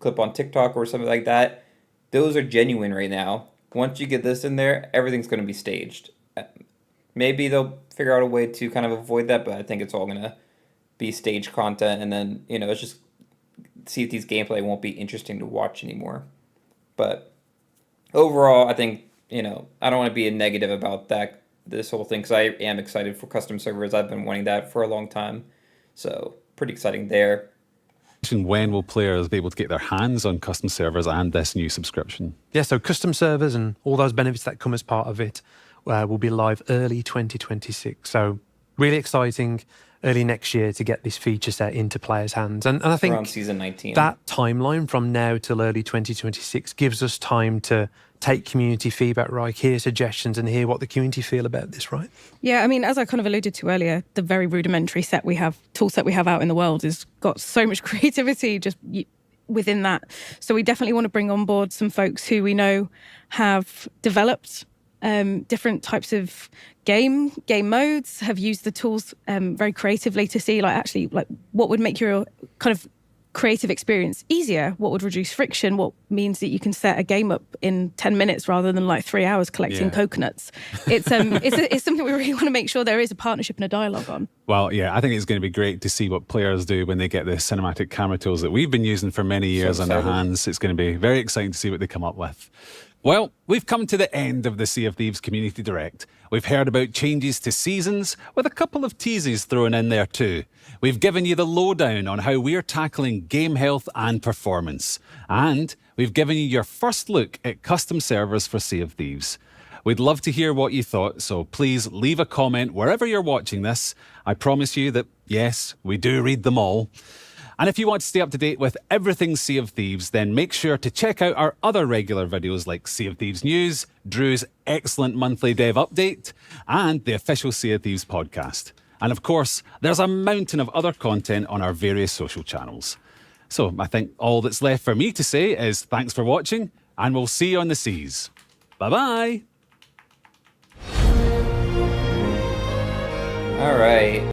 clip on TikTok or something like that, those are genuine right now. Once you get this in there, everything's gonna be staged. Maybe they'll figure out a way to kind of avoid that, but I think it's all gonna be staged content, and then it's just Sea of Thieves gameplay won't be interesting to watch anymore. But overall, I think I don't want to be a negative about this whole thing because I am excited for custom servers. I've been wanting that for a long time, so pretty exciting there. When will players be able to get their hands on custom servers and this new subscription? Yeah, so custom servers and all those benefits that come as part of it will be live early 2026. So really exciting early next year to get this feature set into players' hands. And I think around season 19. That timeline from now till early 2026 gives us time to take community feedback, right, hear suggestions and hear what the community feel about this, right? Yeah, I mean, as I kind of alluded to earlier, the very rudimentary tool set we have out in the world has got so much creativity just within that. So we definitely want to bring on board some folks who we know have developed different types of game modes, have used the tools very creatively to see actually what would make your kind of creative experience easier, what would reduce friction, what means that you can set a game up in 10 minutes rather than 3 hours collecting coconuts. It's something we really want to make sure there is a partnership and a dialogue on. Well, yeah, I think it's going to be great to see what players do when they get the cinematic camera tools that we've been using for many years on their hands. It's going to be very exciting to see what they come up with. Well, we've come to the end of the Sea of Thieves Community Direct. We've heard about changes to seasons, with a couple of teases thrown in there too. We've given you the lowdown on how we're tackling game health and performance. And we've given you your first look at custom servers for Sea of Thieves. We'd love to hear what you thought, so please leave a comment wherever you're watching this. I promise you that, yes, we do read them all. And if you want to stay up to date with everything Sea of Thieves, then make sure to check out our other regular videos like Sea of Thieves News, Drew's excellent monthly dev update, and the official Sea of Thieves podcast. And of course, there's a mountain of other content on our various social channels. So I think all that's left for me to say is thanks for watching, and we'll see you on the seas. Bye-bye. All right.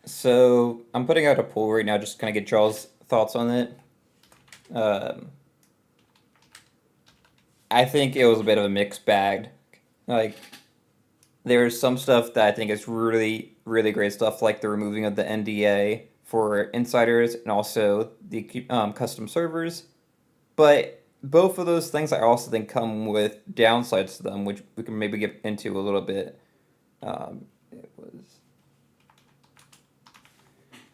So I'm putting out a poll right now just to kind of get y'all's thoughts on it. I think it was a bit of a mixed bag. There's some stuff that I think is really, really great stuff, like the removing of the NDA for insiders and also the custom servers. But both of those things I also think come with downsides to them, which we can maybe get into a little bit.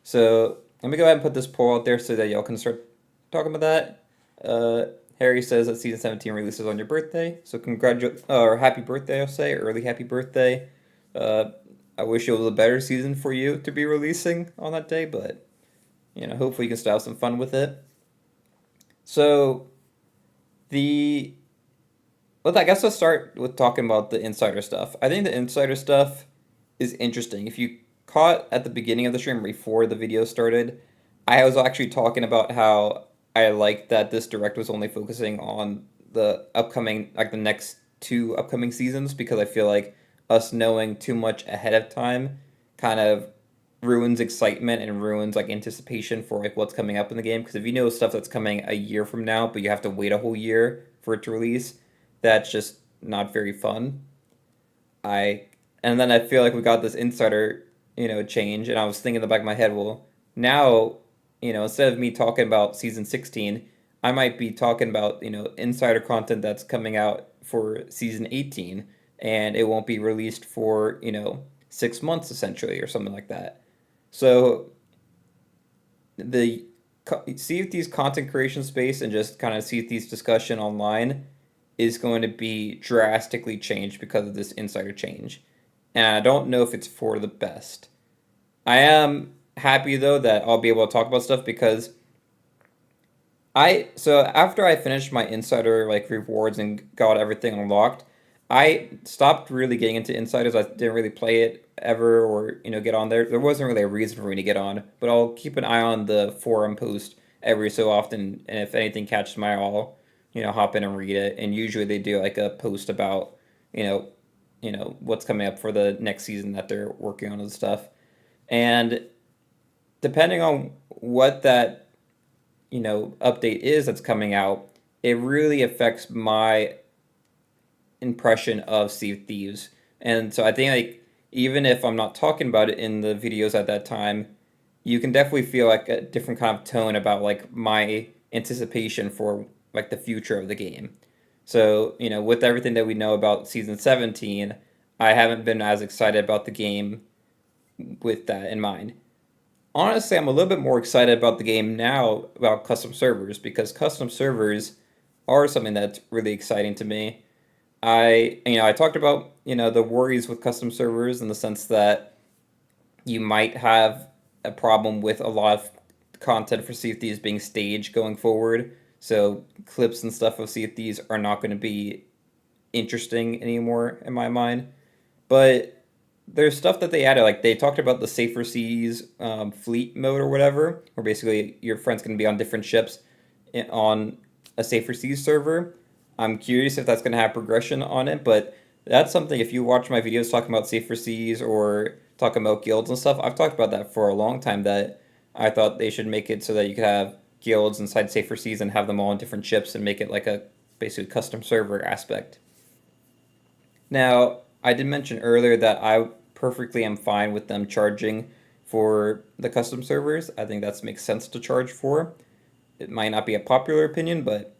So let me go ahead and put this poll out there so that y'all can start talking about that. Harry says that season 17 releases on your birthday, so or happy birthday, I'll say, early happy birthday. I wish it was a better season for you to be releasing on that day, but hopefully you can still have some fun with it. So I guess let's start with talking about the insider stuff. I think the insider stuff is interesting. If you caught at the beginning of the stream before the video started, I was actually talking about how I liked that this direct was only focusing on the upcoming, the next 2 upcoming seasons, because I feel like us knowing too much ahead of time kind of ruins excitement and ruins anticipation for what's coming up in the game. Because if you know stuff that's coming a year from now, but you have to wait a whole year for it to release, that's just not very fun. And then I feel like we got this insider change, and I was thinking in the back of my head, well, now, instead of me talking about season 16, I might be talking about, insider content that's coming out for season 18, and it won't be released for 6 months essentially or something like that. So the Sea of Thieves content creation space and just kind of Sea of Thieves discussion online is going to be drastically changed because of this insider change. And I don't know if it's for the best. I am happy though that I'll be able to talk about stuff because so after I finished my insider like rewards and got everything unlocked, I stopped really getting into insiders. I didn't really play it ever or get on there. There wasn't really a reason for me to get on, but I'll keep an eye on the forum post every so often, and if anything catches my eye, I'll hop in and read it. And usually they do like a post about what's coming up for the next season that they're working on and stuff. And depending on what that update is that's coming out, it really affects my impression of Sea of Thieves. And so I think like even if I'm not talking about it in the videos at that time, you can definitely feel like a different kind of tone about like my anticipation for like the future of the game. So, with everything that we know about season 17, I haven't been as excited about the game with that in mind. Honestly, I'm a little bit more excited about the game now about custom servers because custom servers are something that's really exciting to me. I talked about, the worries with custom servers in the sense that you might have a problem with a lot of content for Sea of Thieves being staged going forward. So clips and stuff of Sea of Thieves are not going to be interesting anymore in my mind. But there's stuff that they added, like they talked about the Safer Seas fleet mode or whatever, where basically your friend's going to be on different ships on a Safer Seas server. I'm curious if that's going to have progression on it, but that's something, if you watch my videos talking about Safer Seas or talking about guilds and stuff, I've talked about that for a long time, that I thought they should make it so that you could have guilds inside Safer Seas and have them all on different ships and make it like a basically custom server aspect. Now, I did mention earlier that I perfectly am fine with them charging for the custom servers. I think that makes sense to charge for. It might not be a popular opinion, but,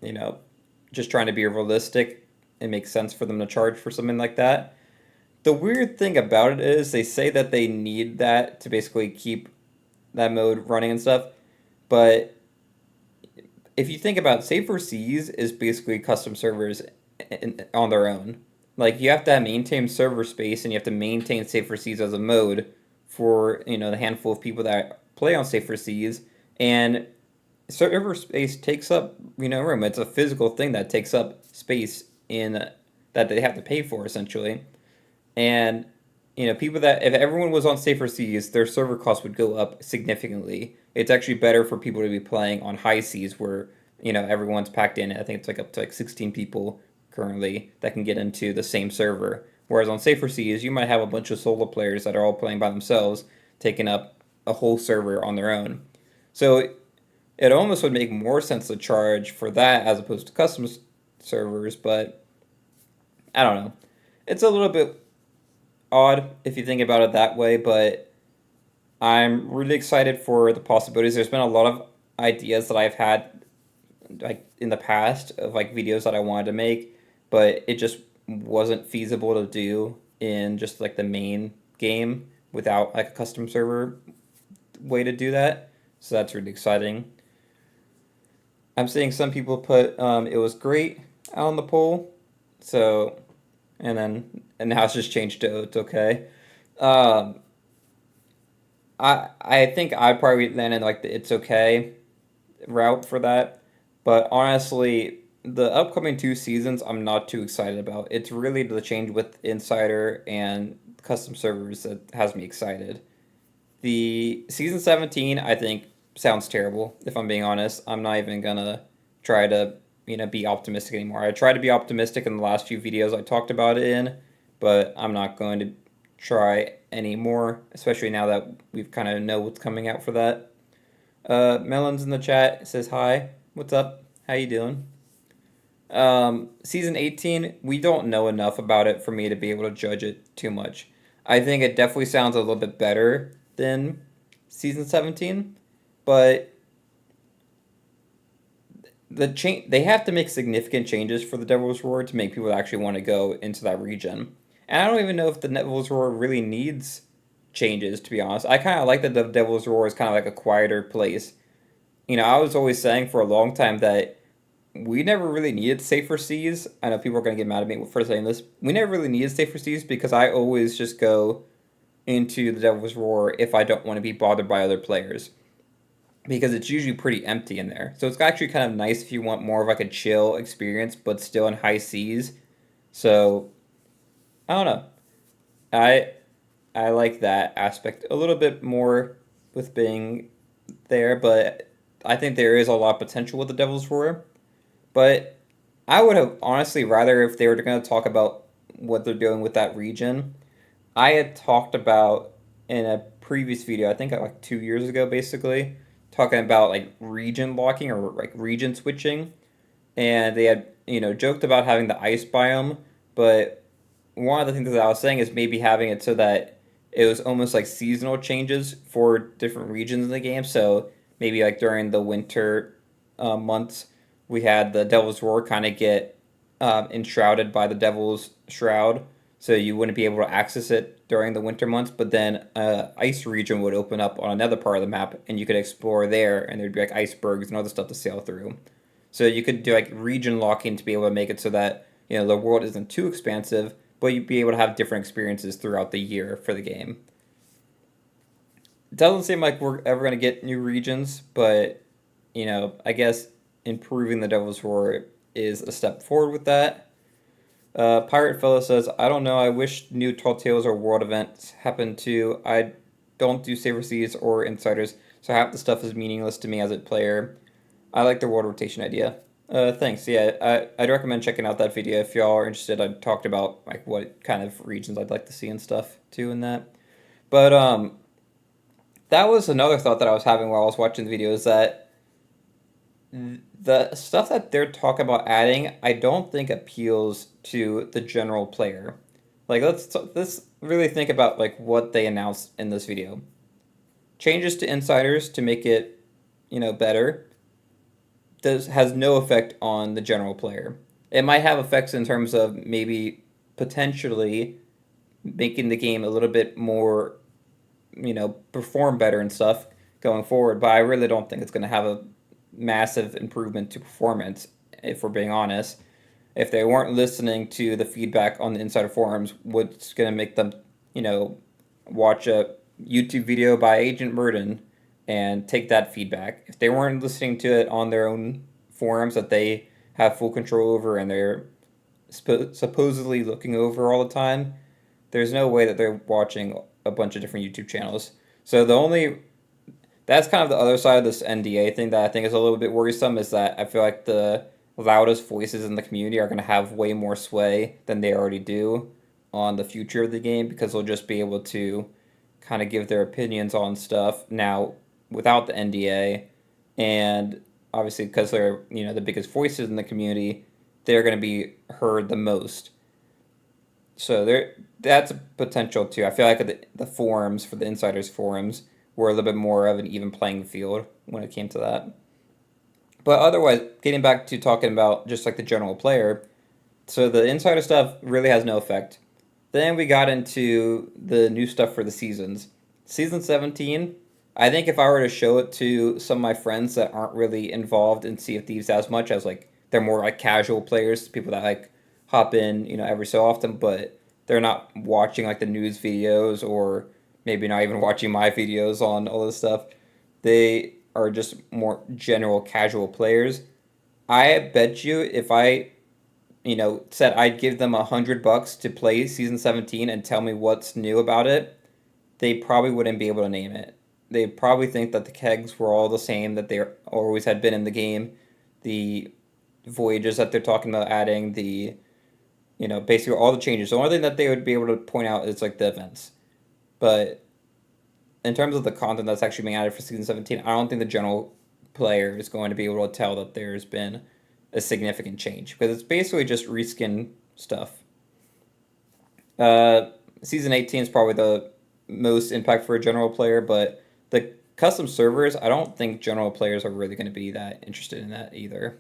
just trying to be realistic, it makes sense for them to charge for something like that. The weird thing about it is they say that they need that to basically keep that mode running and stuff, but if you think about it, Safer Seas is basically custom servers on their own. Like, you have to maintain server space and you have to maintain Safer Seas as a mode for, the handful of people that play on Safer Seas, and server space takes up, room. It's a physical thing that takes up space in that they have to pay for, essentially. And, people that, if everyone was on Safer Seas, their server costs would go up significantly. It's actually better for people to be playing on high seas where, everyone's packed in. I think it's like up to like 16 people currently that can get into the same server. Whereas on Safer Seas, you might have a bunch of solo players that are all playing by themselves, taking up a whole server on their own. So it almost would make more sense to charge for that as opposed to custom servers, but I don't know. It's a little bit odd if you think about it that way, but I'm really excited for the possibilities. There's been a lot of ideas that I've had like in the past of like videos that I wanted to make, but it just wasn't feasible to do in just like the main game without like a custom server way to do that. So that's really exciting. I'm seeing some people put it was great out on the poll, so and now it's just changed to it's okay. Um, I think I'd probably land in like the it's okay route for that, but honestly, the upcoming two seasons I'm not too excited about. It's really the change with Insider and custom servers that has me excited. The season 17 I think sounds terrible, if I'm being honest. I'm not even gonna try to, be optimistic anymore. I tried to be optimistic in the last few videos I talked about it in, but I'm not going to try anymore, especially now that we've kind of know what's coming out for that. Melon's in the chat, says hi. What's up? How you doing? Season 18, we don't know enough about it for me to be able to judge it too much. I think it definitely sounds a little bit better than season 17, but they have to make significant changes for the Devil's Roar to make people actually want to go into that region. And I don't even know if the Devil's Roar really needs changes, to be honest. I kind of like that the Devil's Roar is kind of like a quieter place. I was always saying for a long time that we never really needed safer seas. I know people are going to get mad at me for saying this. We never really needed safer seas because I always just go into the Devil's Roar if I don't want to be bothered by other players. Because it's usually pretty empty in there. So it's actually kind of nice if you want more of like a chill experience, but still in high seas. So, I don't know. I I like that aspect a little bit more with being there, but I think there is a lot of potential with the Devil's Roar. But I would have honestly rather if they were going to talk about what they're doing with that region. I had talked about in a previous video, I think like 2 years ago, basically, talking about like region locking or like region switching, and they had joked about having the ice biome, but one of the things that I was saying is maybe having it so that it was almost like seasonal changes for different regions in the game. So maybe like during the winter months, we had the Devil's Roar kind of get enshrouded by the Devil's Shroud, so you wouldn't be able to access it during the winter months. But then ice region would open up on another part of the map, and you could explore there, and there'd be like icebergs and other stuff to sail through. So you could do like region locking to be able to make it so that the world isn't too expansive, but you'd be able to have different experiences throughout the year for the game. It doesn't seem like we're ever going to get new regions, but I guess improving the Devil's Roar is a step forward with that. Pirate Fella says, I don't know, I wish new Tall Tales or World events happened too. I don't do Saber Seas or Insiders, so half the stuff is meaningless to me as a player. I like the world rotation idea. Thanks. Yeah, I'd recommend checking out that video if y'all are interested. I talked about like what kind of regions I'd like to see and stuff too in that. But that was another thought that I was having while I was watching the video, is that the stuff that they're talking about adding, I don't think appeals to the general player. Like let's really think about like what they announced in this video. Changes to Insiders to make it, better. Has no effect on the general player. It might have effects in terms of maybe potentially making the game a little bit more, perform better and stuff going forward, but I really don't think it's going to have a massive improvement to performance, if we're being honest. If they weren't listening to the feedback on the Insider forums, what's going to make them, watch a YouTube video by Agent Murden and take that feedback? If they weren't listening to it on their own forums that they have full control over and they're supposedly looking over all the time, there's no way that they're watching a bunch of different YouTube channels. So that's kind of the other side of this NDA thing that I think is a little bit worrisome, is that I feel like the loudest voices in the community are going to have way more sway than they already do on the future of the game, because they'll just be able to kind of give their opinions on stuff now without the NDA, and obviously because they're the biggest voices in the community, they're going to be heard the most. So that's a potential too. I feel like the forums for the Insiders forums were a little bit more of an even playing field when it came to that. But otherwise, getting back to talking about just like the general player, so the Insider stuff really has no effect. Then we got into the new stuff for the seasons. Season 17, I think if I were to show it to some of my friends that aren't really involved in Sea of Thieves as much, as like they're more like casual players, people that like hop in, every so often, but they're not watching like the news videos, or maybe not even watching my videos on all this stuff. They are just more general casual players. I bet you if I said I'd give them $100 to play season 17 and tell me what's new about it, they probably wouldn't be able to name it. They probably think that the kegs were all the same, that they always had been in the game. The voyages that they're talking about adding, basically all the changes. The only thing that they would be able to point out is like the events. But in terms of the content that's actually being added for season 17, I don't think the general player is going to be able to tell that there's been a significant change, because it's basically just reskin stuff. Season 18 is probably the most impact for a general player, but the custom servers, I don't think general players are really going to be that interested in that either.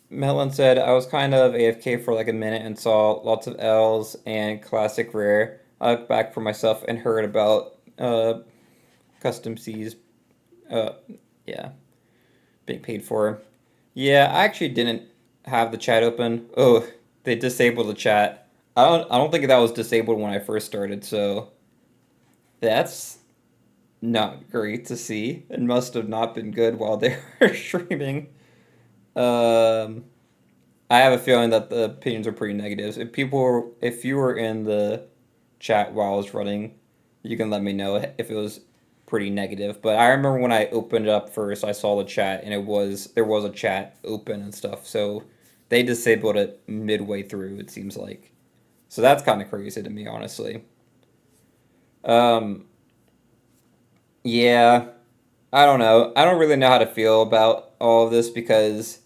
Melon said, I was kind of AFK for like a minute and saw lots of L's and classic rare. I looked back for myself and heard about custom C's, uh, yeah, being paid for. Yeah, I actually didn't have the chat open. Oh, they disabled the chat. I don't think that was disabled when I first started, so that's not great to see. It must have not been good while they were streaming. Um, I have a feeling that the opinions are pretty negative. If you were in the chat while I was running, you can let me know if it was pretty negative. But I remember when I opened it up first, I saw the chat and there was a chat open and stuff. So they disabled it midway through, it seems like. So that's kind of crazy to me, honestly. Um, yeah, I don't know. I don't really know how to feel about all of this because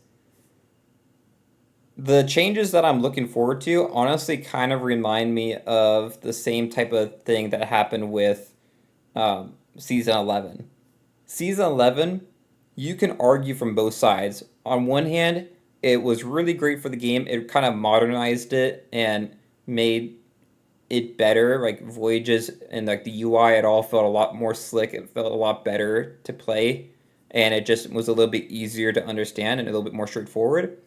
the changes that I'm looking forward to honestly kind of remind me of the same type of thing that happened with Season 11. Season 11, you can argue from both sides. On one hand, it was really great for the game. It kind of modernized it and made it better. Like Voyages and like the UI, it all felt a lot more slick. It felt a lot better to play, and it just was a little bit easier to understand and a little bit more straightforward.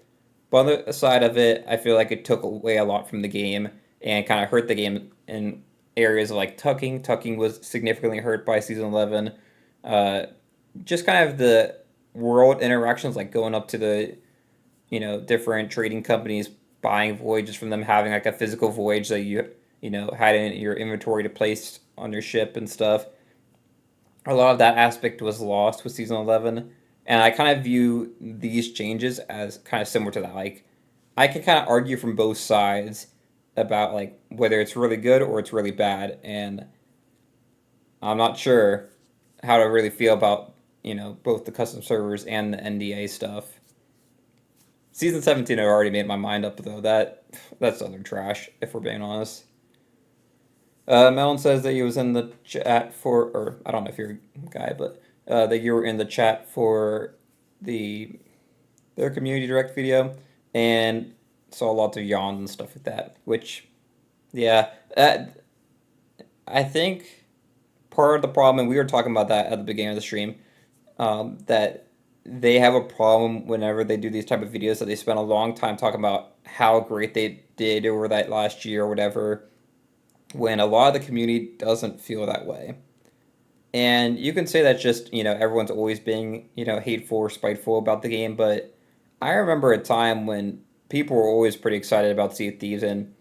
But on the side of it, I feel like it took away a lot from the game and kind of hurt the game in areas like tucking. Tucking was significantly hurt by Season 11. Uh, just kind of the world interactions, like going up to the, different trading companies, buying voyages from them, having like a physical voyage that you had in your inventory to place on your ship and stuff. A lot of that aspect was lost with Season 11. And I kind of view these changes as kind of similar to that. Like, I can kind of argue from both sides about like whether it's really good or it's really bad, and I'm not sure how to really feel about both the custom servers and the NDA stuff. Season 17, I already made my mind up though. That's other trash, if we're being honest. Melon says that he was in the chat or I don't know if you're a guy, but that you were in the chat for their community direct video and saw lots of yawns and stuff like that. Which, yeah, I think part of the problem, and we were talking about that at the beginning of the stream, that they have a problem whenever they do these type of videos that they spend a long time talking about how great they did over that last year or whatever, when a lot of the community doesn't feel that way. And you can say that's just, everyone's always being, hateful or spiteful about the game, but I remember a time when people were always pretty excited about Sea of Thieves and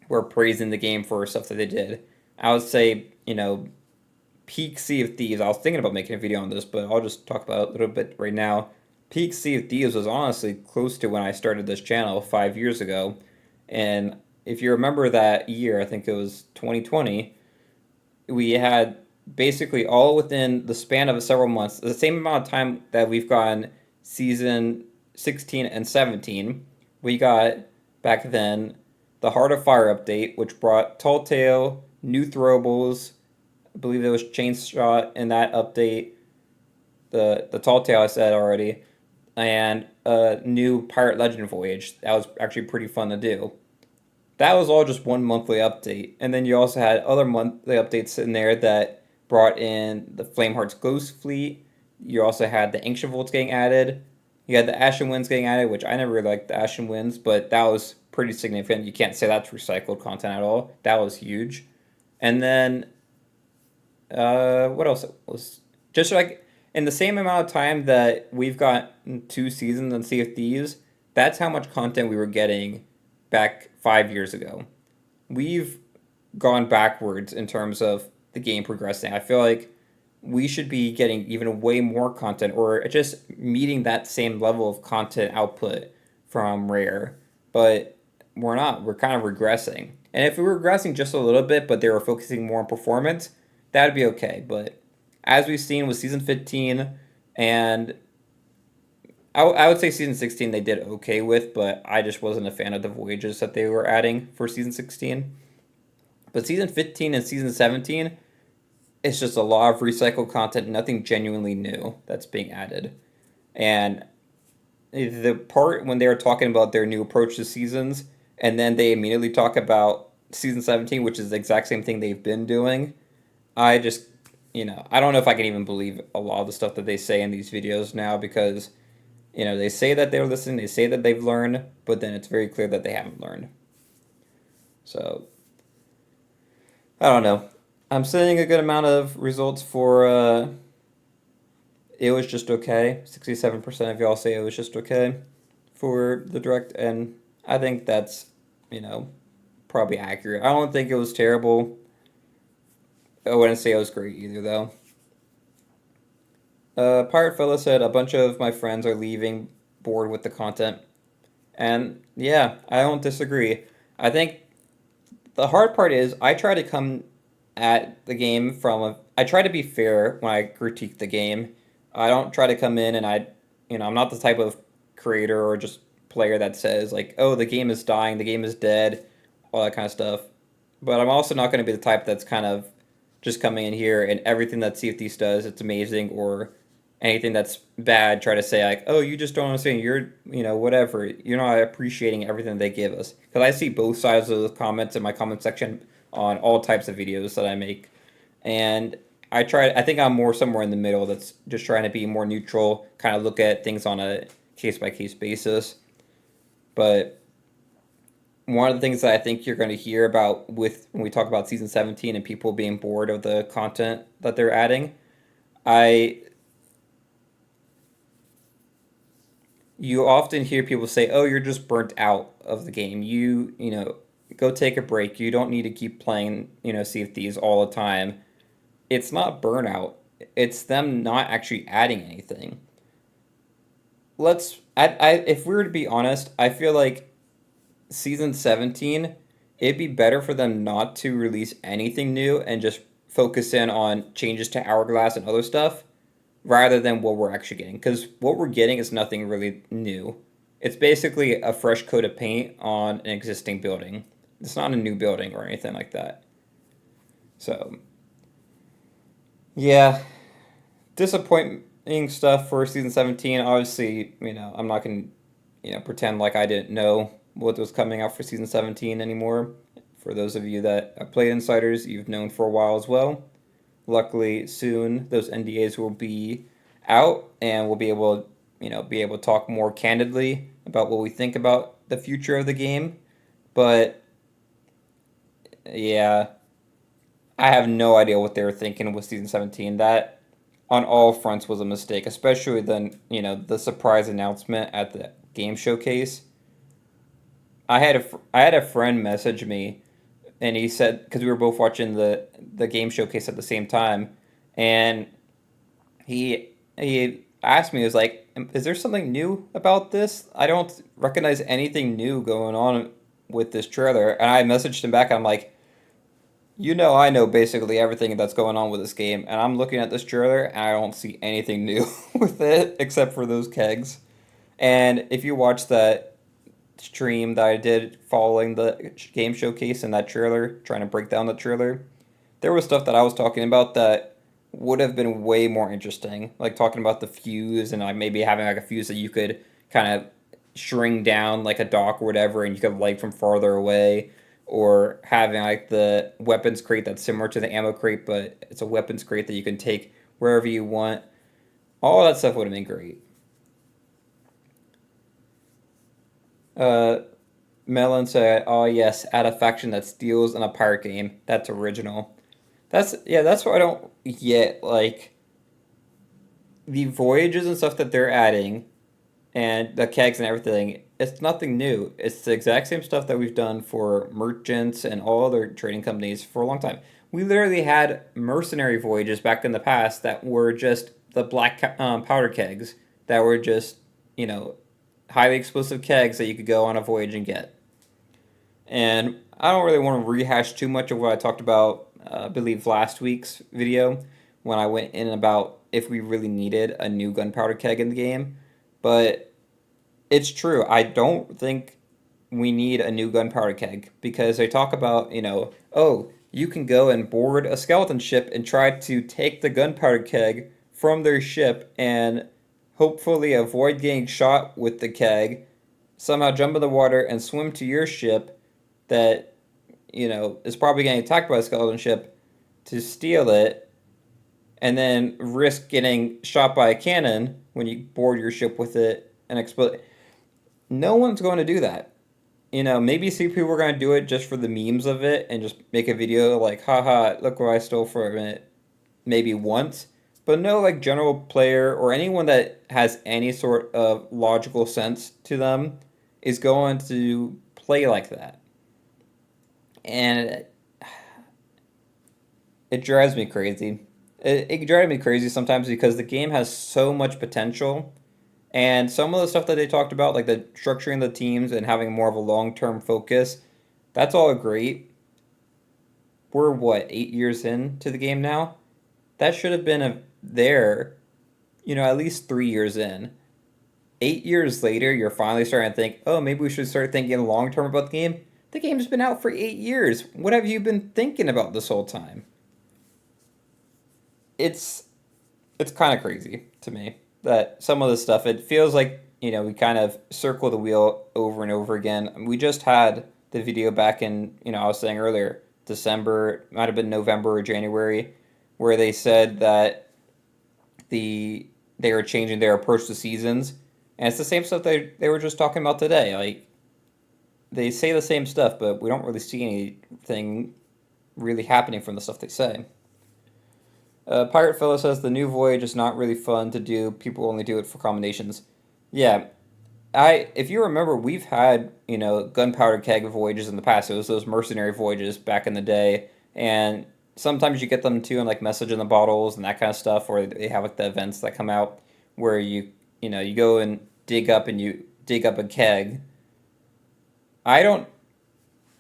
were praising the game for stuff that they did. I would say, peak Sea of Thieves, I was thinking about making a video on this, but I'll just talk about it a little bit right now. Peak Sea of Thieves was honestly close to when I started this channel 5 years ago. And if you remember that year, I think it was 2020, we had basically all within the span of several months, the same amount of time that we've gotten season 16 and 17, we got back then the Heart of Fire update, which brought Tall Tale, new throwables. I believe there was Chainshot in that update. The Tall Tale I said already, and a new Pirate Legend Voyage. That was actually pretty fun to do. That was all just one monthly update. And then you also had other monthly updates in there that brought in the Flameheart's Ghost Fleet. You also had the Ancient Volts getting added. You had the Ashen Winds getting added, which I never really liked the Ashen Winds, but that was pretty significant. You can't say that's recycled content at all. That was huge. And then, what else was just like in the same amount of time that we've got 2 seasons on Sea of Thieves, that's how much content we were getting back 5 years ago. We've gone backwards in terms of the game progressing. I feel like we should be getting even way more content or just meeting that same level of content output from Rare. But we're not. We're kind of regressing. And if we were regressing just a little bit, but they were focusing more on performance, that'd be okay. But as we've seen with Season 15 and I would say Season 16 they did okay with, but I just wasn't a fan of the voyages that they were adding for Season 16. But Season 15 and Season 17, it's just a lot of recycled content, nothing genuinely new that's being added. And the part when they were talking about their new approach to seasons, and then they immediately talk about season 17, which is the exact same thing they've been doing. I just, I don't know if I can even believe a lot of the stuff that they say in these videos now because, they say that they're listening, they say that they've learned, but then it's very clear that they haven't learned. So, I don't know. I'm seeing a good amount of results for it was just okay. 67% of y'all say it was just okay for the direct, and I think that's, probably accurate. I don't think it was terrible. I wouldn't say it was great either, though. Pirate Fella said a bunch of my friends are leaving bored with the content. And yeah, I don't disagree. I think the hard part is I try to come at the game I try to be fair when I critique the game. I don't try to come in and I'm not the type of creator or just player that says like, oh, the game is dying, the game is dead, all that kind of stuff. But I'm also not going to be the type that's kind of just coming in here and everything that CFDs does, it's amazing, or anything that's bad, try to say like, oh, you just don't understand, you're, whatever, you're not appreciating everything they give us. Because I see both sides of the comments in my comment section on all types of videos that I make. And I think I'm more somewhere in the middle that's just trying to be more neutral, kind of look at things on a case-by-case basis. But one of the things that I think you're going to hear about when we talk about season 17 and people being bored of the content that they're adding, you often hear people say, oh, you're just burnt out of the game. Go take a break. You don't need to keep playing, Sea of Thieves all the time. It's not burnout. It's them not actually adding anything. If we were to be honest, I feel like season 17, it'd be better for them not to release anything new and just focus in on changes to Hourglass and other stuff, rather than what we're actually getting. Because what we're getting is nothing really new. It's basically a fresh coat of paint on an existing building. It's not a new building or anything like that. So, yeah. Disappointing stuff for season 17. Obviously, I'm not going to, pretend like I didn't know what was coming out for season 17 anymore. For those of you that have played Insiders, you've known for a while as well. Luckily, soon those NDAs will be out, and we'll be able to talk more candidly about what we think about the future of the game. But yeah, I have no idea what they were thinking with season 17. That on all fronts was a mistake, especially the surprise announcement at the game showcase. I had a friend message me, and he said, because we were both watching the game showcase at the same time, and he asked me, he was like, is there something new about this? I don't recognize anything new going on with this trailer. And I messaged him back, I'm like, I know basically everything that's going on with this game, and I'm looking at this trailer and I don't see anything new with it except for those kegs. And if you watch that stream that I did following the game showcase and that trailer, trying to break down the trailer, there was stuff that I was talking about that would have been way more interesting, like talking about the fuse and like maybe having like a fuse that you could kind of shrink down like a dock or whatever, and you could light from farther away, or having like the weapons crate that's similar to the ammo crate, but it's a weapons crate that you can take wherever you want. All that stuff would have been great. Melon said, "Oh yes, add a faction that steals in a pirate game. That's original." That's what I don't get. Like the voyages and stuff that they're adding, and the kegs and everything. It's nothing new. It's the exact same stuff that we've done for merchants and all other trading companies for a long time. We literally had mercenary voyages back in the past that were just the black powder kegs that were just highly explosive kegs that you could go on a voyage and get. And I don't really want to rehash too much of what I talked about, I believe, last week's video when I went in about if we really needed a new gunpowder keg in the game. But it's true. I don't think we need a new gunpowder keg, because they talk about, oh, you can go and board a skeleton ship and try to take the gunpowder keg from their ship and hopefully avoid getting shot with the keg, somehow jump in the water and swim to your ship that, is probably getting attacked by a skeleton ship to steal it, and then risk getting shot by a cannon when you board your ship with it and explode. No one's going to do that. Maybe some people are going to do it just for the memes of it and just make a video like, haha, look what I stole from it, maybe once. But no, like, general player or anyone that has any sort of logical sense to them is going to play like that. And it drives me crazy. It drives me crazy sometimes because the game has so much potential. And some of the stuff that they talked about, like the structuring the teams and having more of a long-term focus, that's all great. We're, 8 years into the game now? That should have been there, at least 3 years in. 8 years later, you're finally starting to think, oh, maybe we should start thinking long-term about the game. The game's been out for 8 years. What have you been thinking about this whole time? It's kind of crazy to me that some of the stuff, it feels like, we kind of circle the wheel over and over again. We just had the video back in, I was saying earlier, December, might have been November or January, where they said that they were changing their approach to seasons. And it's the same stuff they were just talking about today. Like, they say the same stuff, but we don't really see anything really happening from the stuff they say. Pirate Fellow says the new voyage is not really fun to do. People only do it for combinations. Yeah, if you remember, we've had gunpowder keg voyages in the past. It was those mercenary voyages back in the day, and sometimes you get them too in like message in the bottles and that kind of stuff, or they have like the events that come out where you go and dig up a keg. I don't.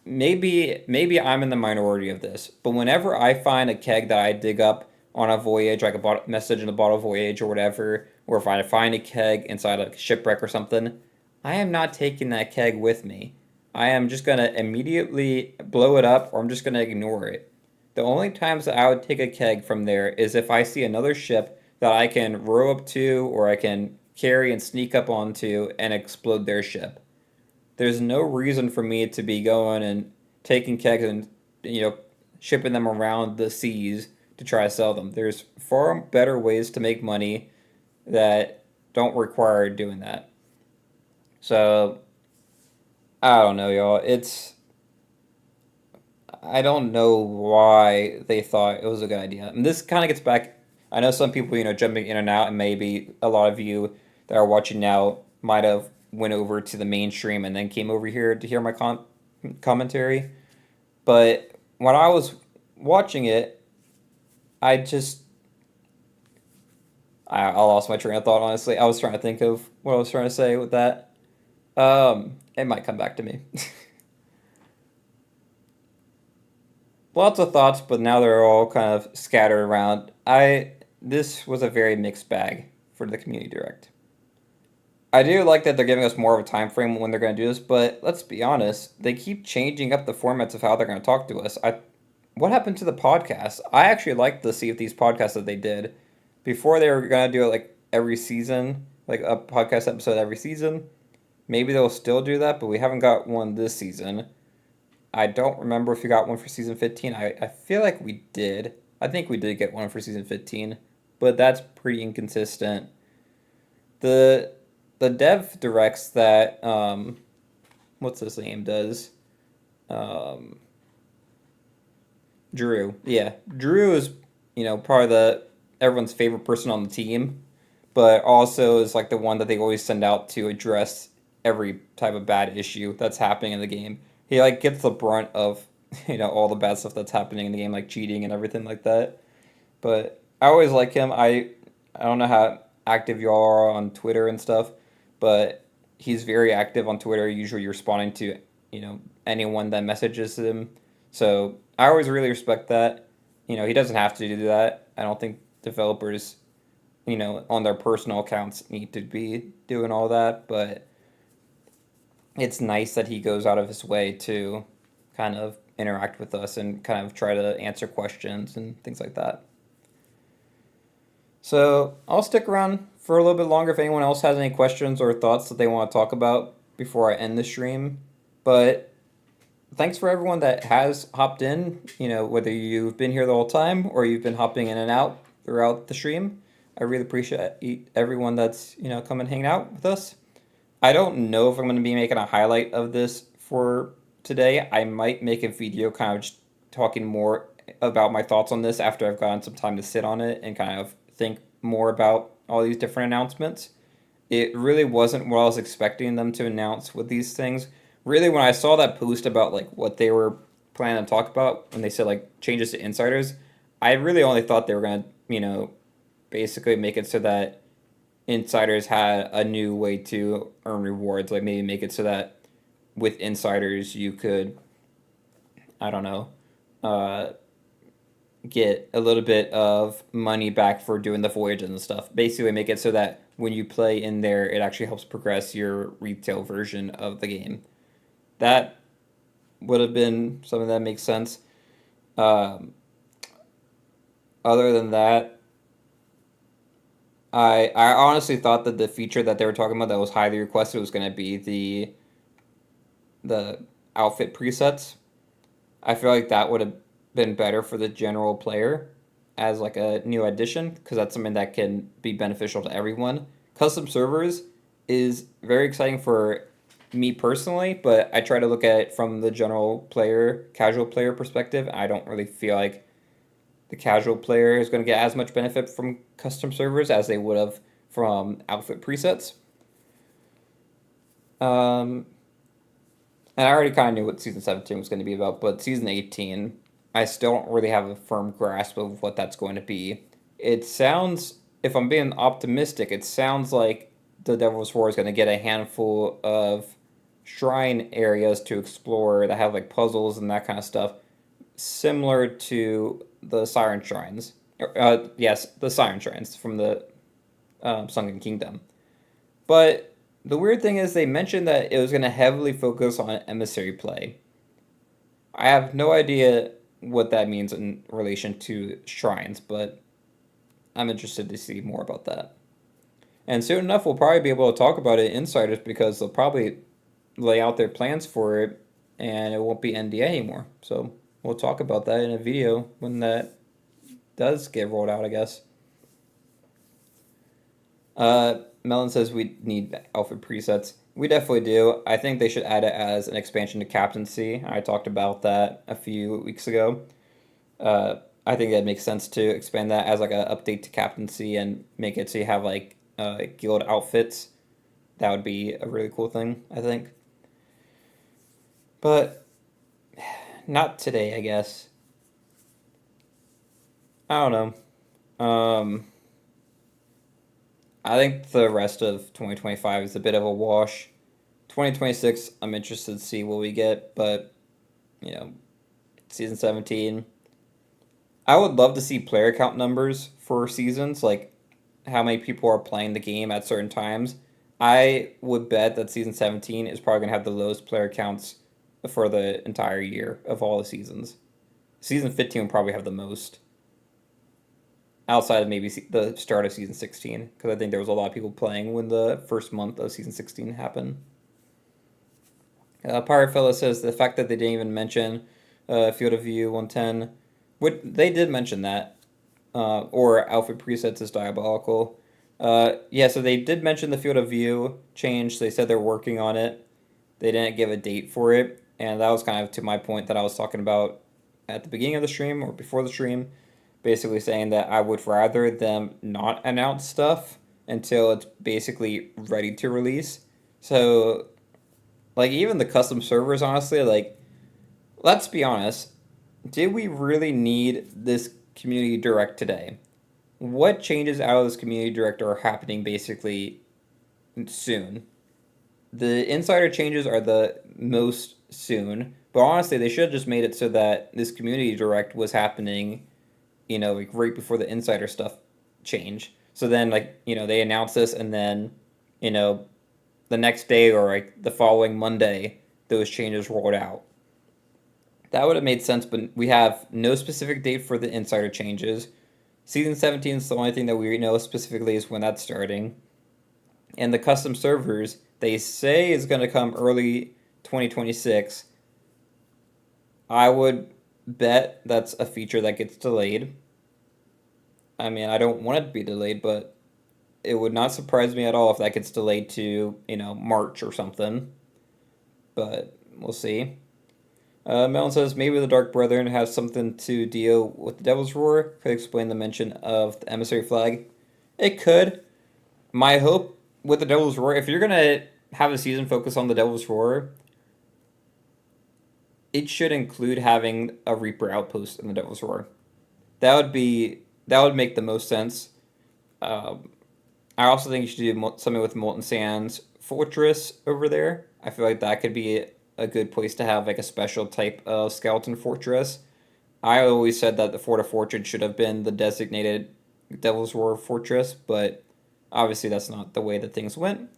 Maybe I'm in the minority of this, but whenever I find a keg that I dig up on a voyage, like a message in a bottle voyage or whatever, or if I find a keg inside like a shipwreck or something, I am not taking that keg with me. I am just going to immediately blow it up, or I'm just going to ignore it. The only times that I would take a keg from there is if I see another ship that I can row up to, or I can carry and sneak up onto and explode their ship. There's no reason for me to be going and taking kegs and, shipping them around the seas to try to sell them. There's far better ways to make money that don't require doing that. So, I don't know, y'all. I don't know why they thought it was a good idea. And this kind of gets back, I know some people, jumping in and out, and maybe a lot of you that are watching now might have went over to the mainstream and then came over here to hear my commentary. But when I was watching it, I lost my train of thought, honestly. I was trying to think of what I was trying to say with that. It might come back to me. Lots of thoughts, but now they're all kind of scattered around. This was a very mixed bag for the Community Direct. I do like that they're giving us more of a time frame when they're going to do this, but let's be honest, they keep changing up the formats of how they're going to talk to us. What happened to the podcast? I actually liked the Sea of Thieves podcast that they did. Before they were going to do it like every season, like a podcast episode every season. Maybe they'll still do that, but we haven't got one this season. I don't remember if we got one for season 15. I feel like we did. I think we did get one for season 15, but that's pretty inconsistent. The dev directs that, what's his name does? Drew. Yeah. Drew is, probably everyone's favorite person on the team, but also is like the one that they always send out to address every type of bad issue that's happening in the game. He like gets the brunt of, all the bad stuff that's happening in the game, like cheating and everything like that. But I always like him. I don't know how active y'all are on Twitter and stuff, but he's very active on Twitter, usually responding to, anyone that messages him. So I always really respect that. He doesn't have to do that. I don't think developers, on their personal accounts need to be doing all that, but it's nice that he goes out of his way to kind of interact with us and kind of try to answer questions and things like that. So I'll stick around for a little bit longer if anyone else has any questions or thoughts that they want to talk about before I end the stream. But thanks for everyone that has hopped in, whether you've been here the whole time or you've been hopping in and out throughout the stream. I really appreciate everyone that's, come and hang out with us. I don't know if I'm going to be making a highlight of this for today. I might make a video kind of just talking more about my thoughts on this after I've gotten some time to sit on it and kind of think more about all these different announcements. It really wasn't what I was expecting them to announce with these things. Really, when I saw that post about like what they were planning to talk about, when they said like changes to insiders, I really only thought they were going to, basically make it so that insiders had a new way to earn rewards. Like maybe make it so that with insiders you could, I don't know, get a little bit of money back for doing the voyages and stuff. Basically make it so that when you play in there, it actually helps progress your retail version of the game. That would have been something that makes sense. Other than that, I honestly thought that the feature that they were talking about that was highly requested was going to be the outfit presets. I feel like that would have been better for the general player as like a new addition, because that's something that can be beneficial to everyone. Custom servers is very exciting for me personally, but I try to look at it from the general player, casual player perspective. I don't really feel like the casual player is going to get as much benefit from custom servers as they would have from outfit presets. And I already kind of knew what Season 17 was going to be about, but Season 18, I still don't really have a firm grasp of what that's going to be. It sounds, if I'm being optimistic, it sounds like the Devil's Roar is going to get a handful of shrine areas to explore that have like puzzles and that kind of stuff, similar to the Siren Shrines. Yes, the Siren Shrines from the Sunken Kingdom. But the weird thing is they mentioned that it was going to heavily focus on emissary play. I have no idea what that means in relation to shrines, but I'm interested to see more about that. And soon enough, we'll probably be able to talk about it in Insiders, because they'll probably lay out their plans for it, and it won't be NDA anymore. So we'll talk about that in a video when that does get rolled out, I guess. Melon says we need outfit presets. We definitely do. I think they should add it as an expansion to captaincy. I talked about that a few weeks ago. I think that makes sense to expand that as like an update to captaincy and make it so you have like guild outfits. That would be a really cool thing, I think. But not today, I guess. I don't know. I think the rest of 2025 is a bit of a wash. 2026, I'm interested to see what we get, but, Season 17. I would love to see player count numbers for seasons, like how many people are playing the game at certain times. I would bet that Season 17 is probably going to have the lowest player counts for the entire year of all the seasons. Season 15 will probably have the most, outside of maybe the start of Season 16, because I think there was a lot of people playing when the first month of Season 16 happened. Pirate Fella says the fact that they didn't even mention Field of View 110, they did mention that, or outfit presets is diabolical. Yeah, so they did mention the Field of View change. They said they're working on it. They didn't give a date for it, and that was kind of to my point that I was talking about at the beginning of the stream or before the stream, basically saying that I would rather them not announce stuff until it's basically ready to release. So, like, even the custom servers, honestly, like, let's be honest, did we really need this community direct today? What changes out of this community direct are happening basically soon? The insider changes are the most soon, but honestly, they should have just made it so that this community direct was happening, like right before the insider stuff change. So then, like, they announce this, and then, the next day or like the following Monday, those changes rolled out. That would have made sense, but we have no specific date for the insider changes. Season 17 is the only thing that we know specifically is when that's starting. And the custom servers, they say is going to come early 2026. I would bet that's a feature that gets delayed. I mean, I don't want it to be delayed, but it would not surprise me at all if that gets delayed to, March or something. But we'll see. Melon says maybe the Dark Brethren has something to deal with the Devil's Roar. Could explain the mention of the emissary flag. It could. My hope with the Devil's Roar, if you're going to have a season focus on the Devil's Roar, it should include having a Reaper outpost in the Devil's Roar. That would make the most sense. I also think you should do something with Molten Sands Fortress over there. I feel like that could be a good place to have like a special type of skeleton fortress. I always said that the Fort of Fortune should have been the designated Devil's Roar fortress, but obviously that's not the way that things went.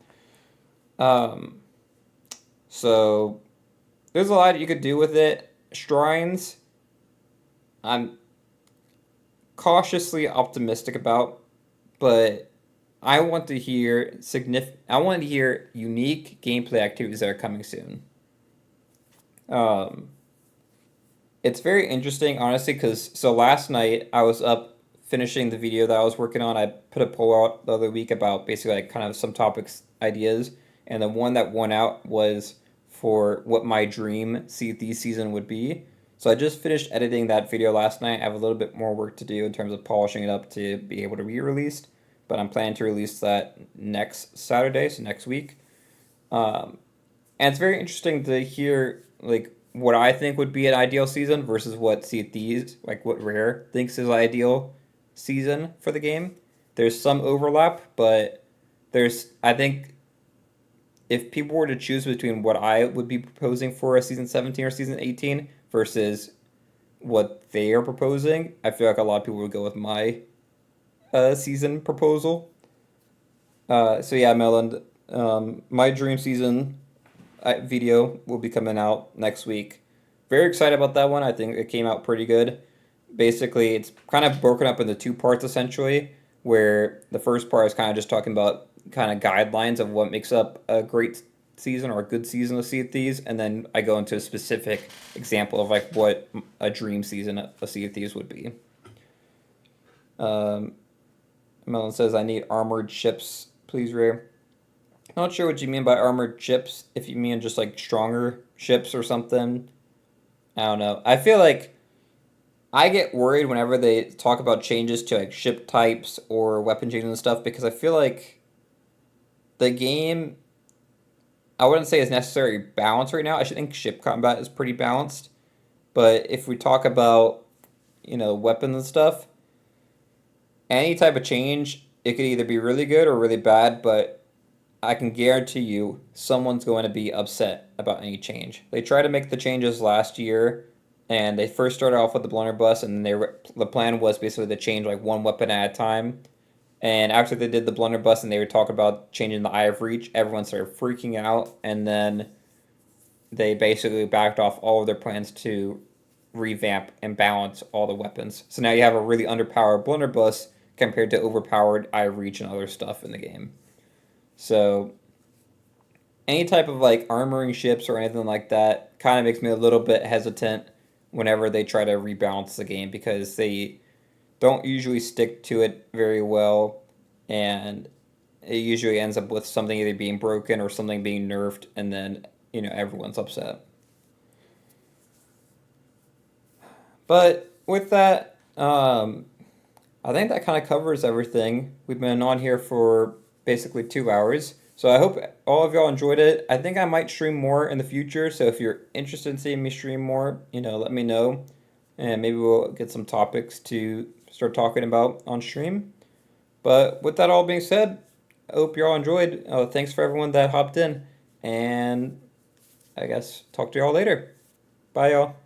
So there's a lot you could do with it. Shrines, I'm cautiously optimistic about, but I want to hear unique gameplay activities that are coming soon. It's very interesting, honestly, because last night I was up finishing the video that I was working on. I put a poll out the other week about basically like kind of some topics, ideas, and the one that won out was for what my dream Sea of Thieves season would be. So I just finished editing that video last night. I have a little bit more work to do in terms of polishing it up to be able to be released, but I'm planning to release that next Saturday, so next week. And it's very interesting to hear like what I think would be an ideal season versus what Sea of Thieves, like what Rare thinks is ideal season for the game. There's some overlap, but I think if people were to choose between what I would be proposing for a season 17 or season 18 versus what they are proposing, I feel like a lot of people would go with my season proposal. So yeah, Melon, my dream season video will be coming out next week. Very excited about that one. I think it came out pretty good. Basically, it's kind of broken up into two parts essentially, where the first part is kind of just talking about kind of guidelines of what makes up a great season or a good season of Sea of Thieves, and then I go into a specific example of like what a dream season of Sea of Thieves would be. Melon says, I need armored ships, please, Rare. Not sure what you mean by armored ships, if you mean just like stronger ships or something. I don't know. I feel like I get worried whenever they talk about changes to like ship types or weapon changes and stuff, because I feel like the game, I wouldn't say is necessarily balanced right now. I should think ship combat is pretty balanced. But if we talk about, weapons and stuff, any type of change, it could either be really good or really bad, but I can guarantee you someone's going to be upset about any change. They tried to make the changes last year, and they first started off with the blunderbuss, and the plan was basically to change like one weapon at a time. And after they did the blunderbuss and they were talking about changing the Eye of Reach, everyone started freaking out, and then they basically backed off all of their plans to revamp and balance all the weapons. So now you have a really underpowered blunderbuss compared to overpowered Eye of Reach and other stuff in the game. So any type of like armoring ships or anything like that kind of makes me a little bit hesitant whenever they try to rebalance the game, because they don't usually stick to it very well, and it usually ends up with something either being broken or something being nerfed, and then everyone's upset. But with that, I think that kind of covers everything. We've been on here for basically 2 hours. So I hope all of y'all enjoyed it. I think I might stream more in the future. So if you're interested in seeing me stream more, let me know. And maybe we'll get some topics to start talking about on stream. But with that all being said, I hope y'all enjoyed. Thanks for everyone that hopped in. And I guess talk to y'all later. Bye, y'all.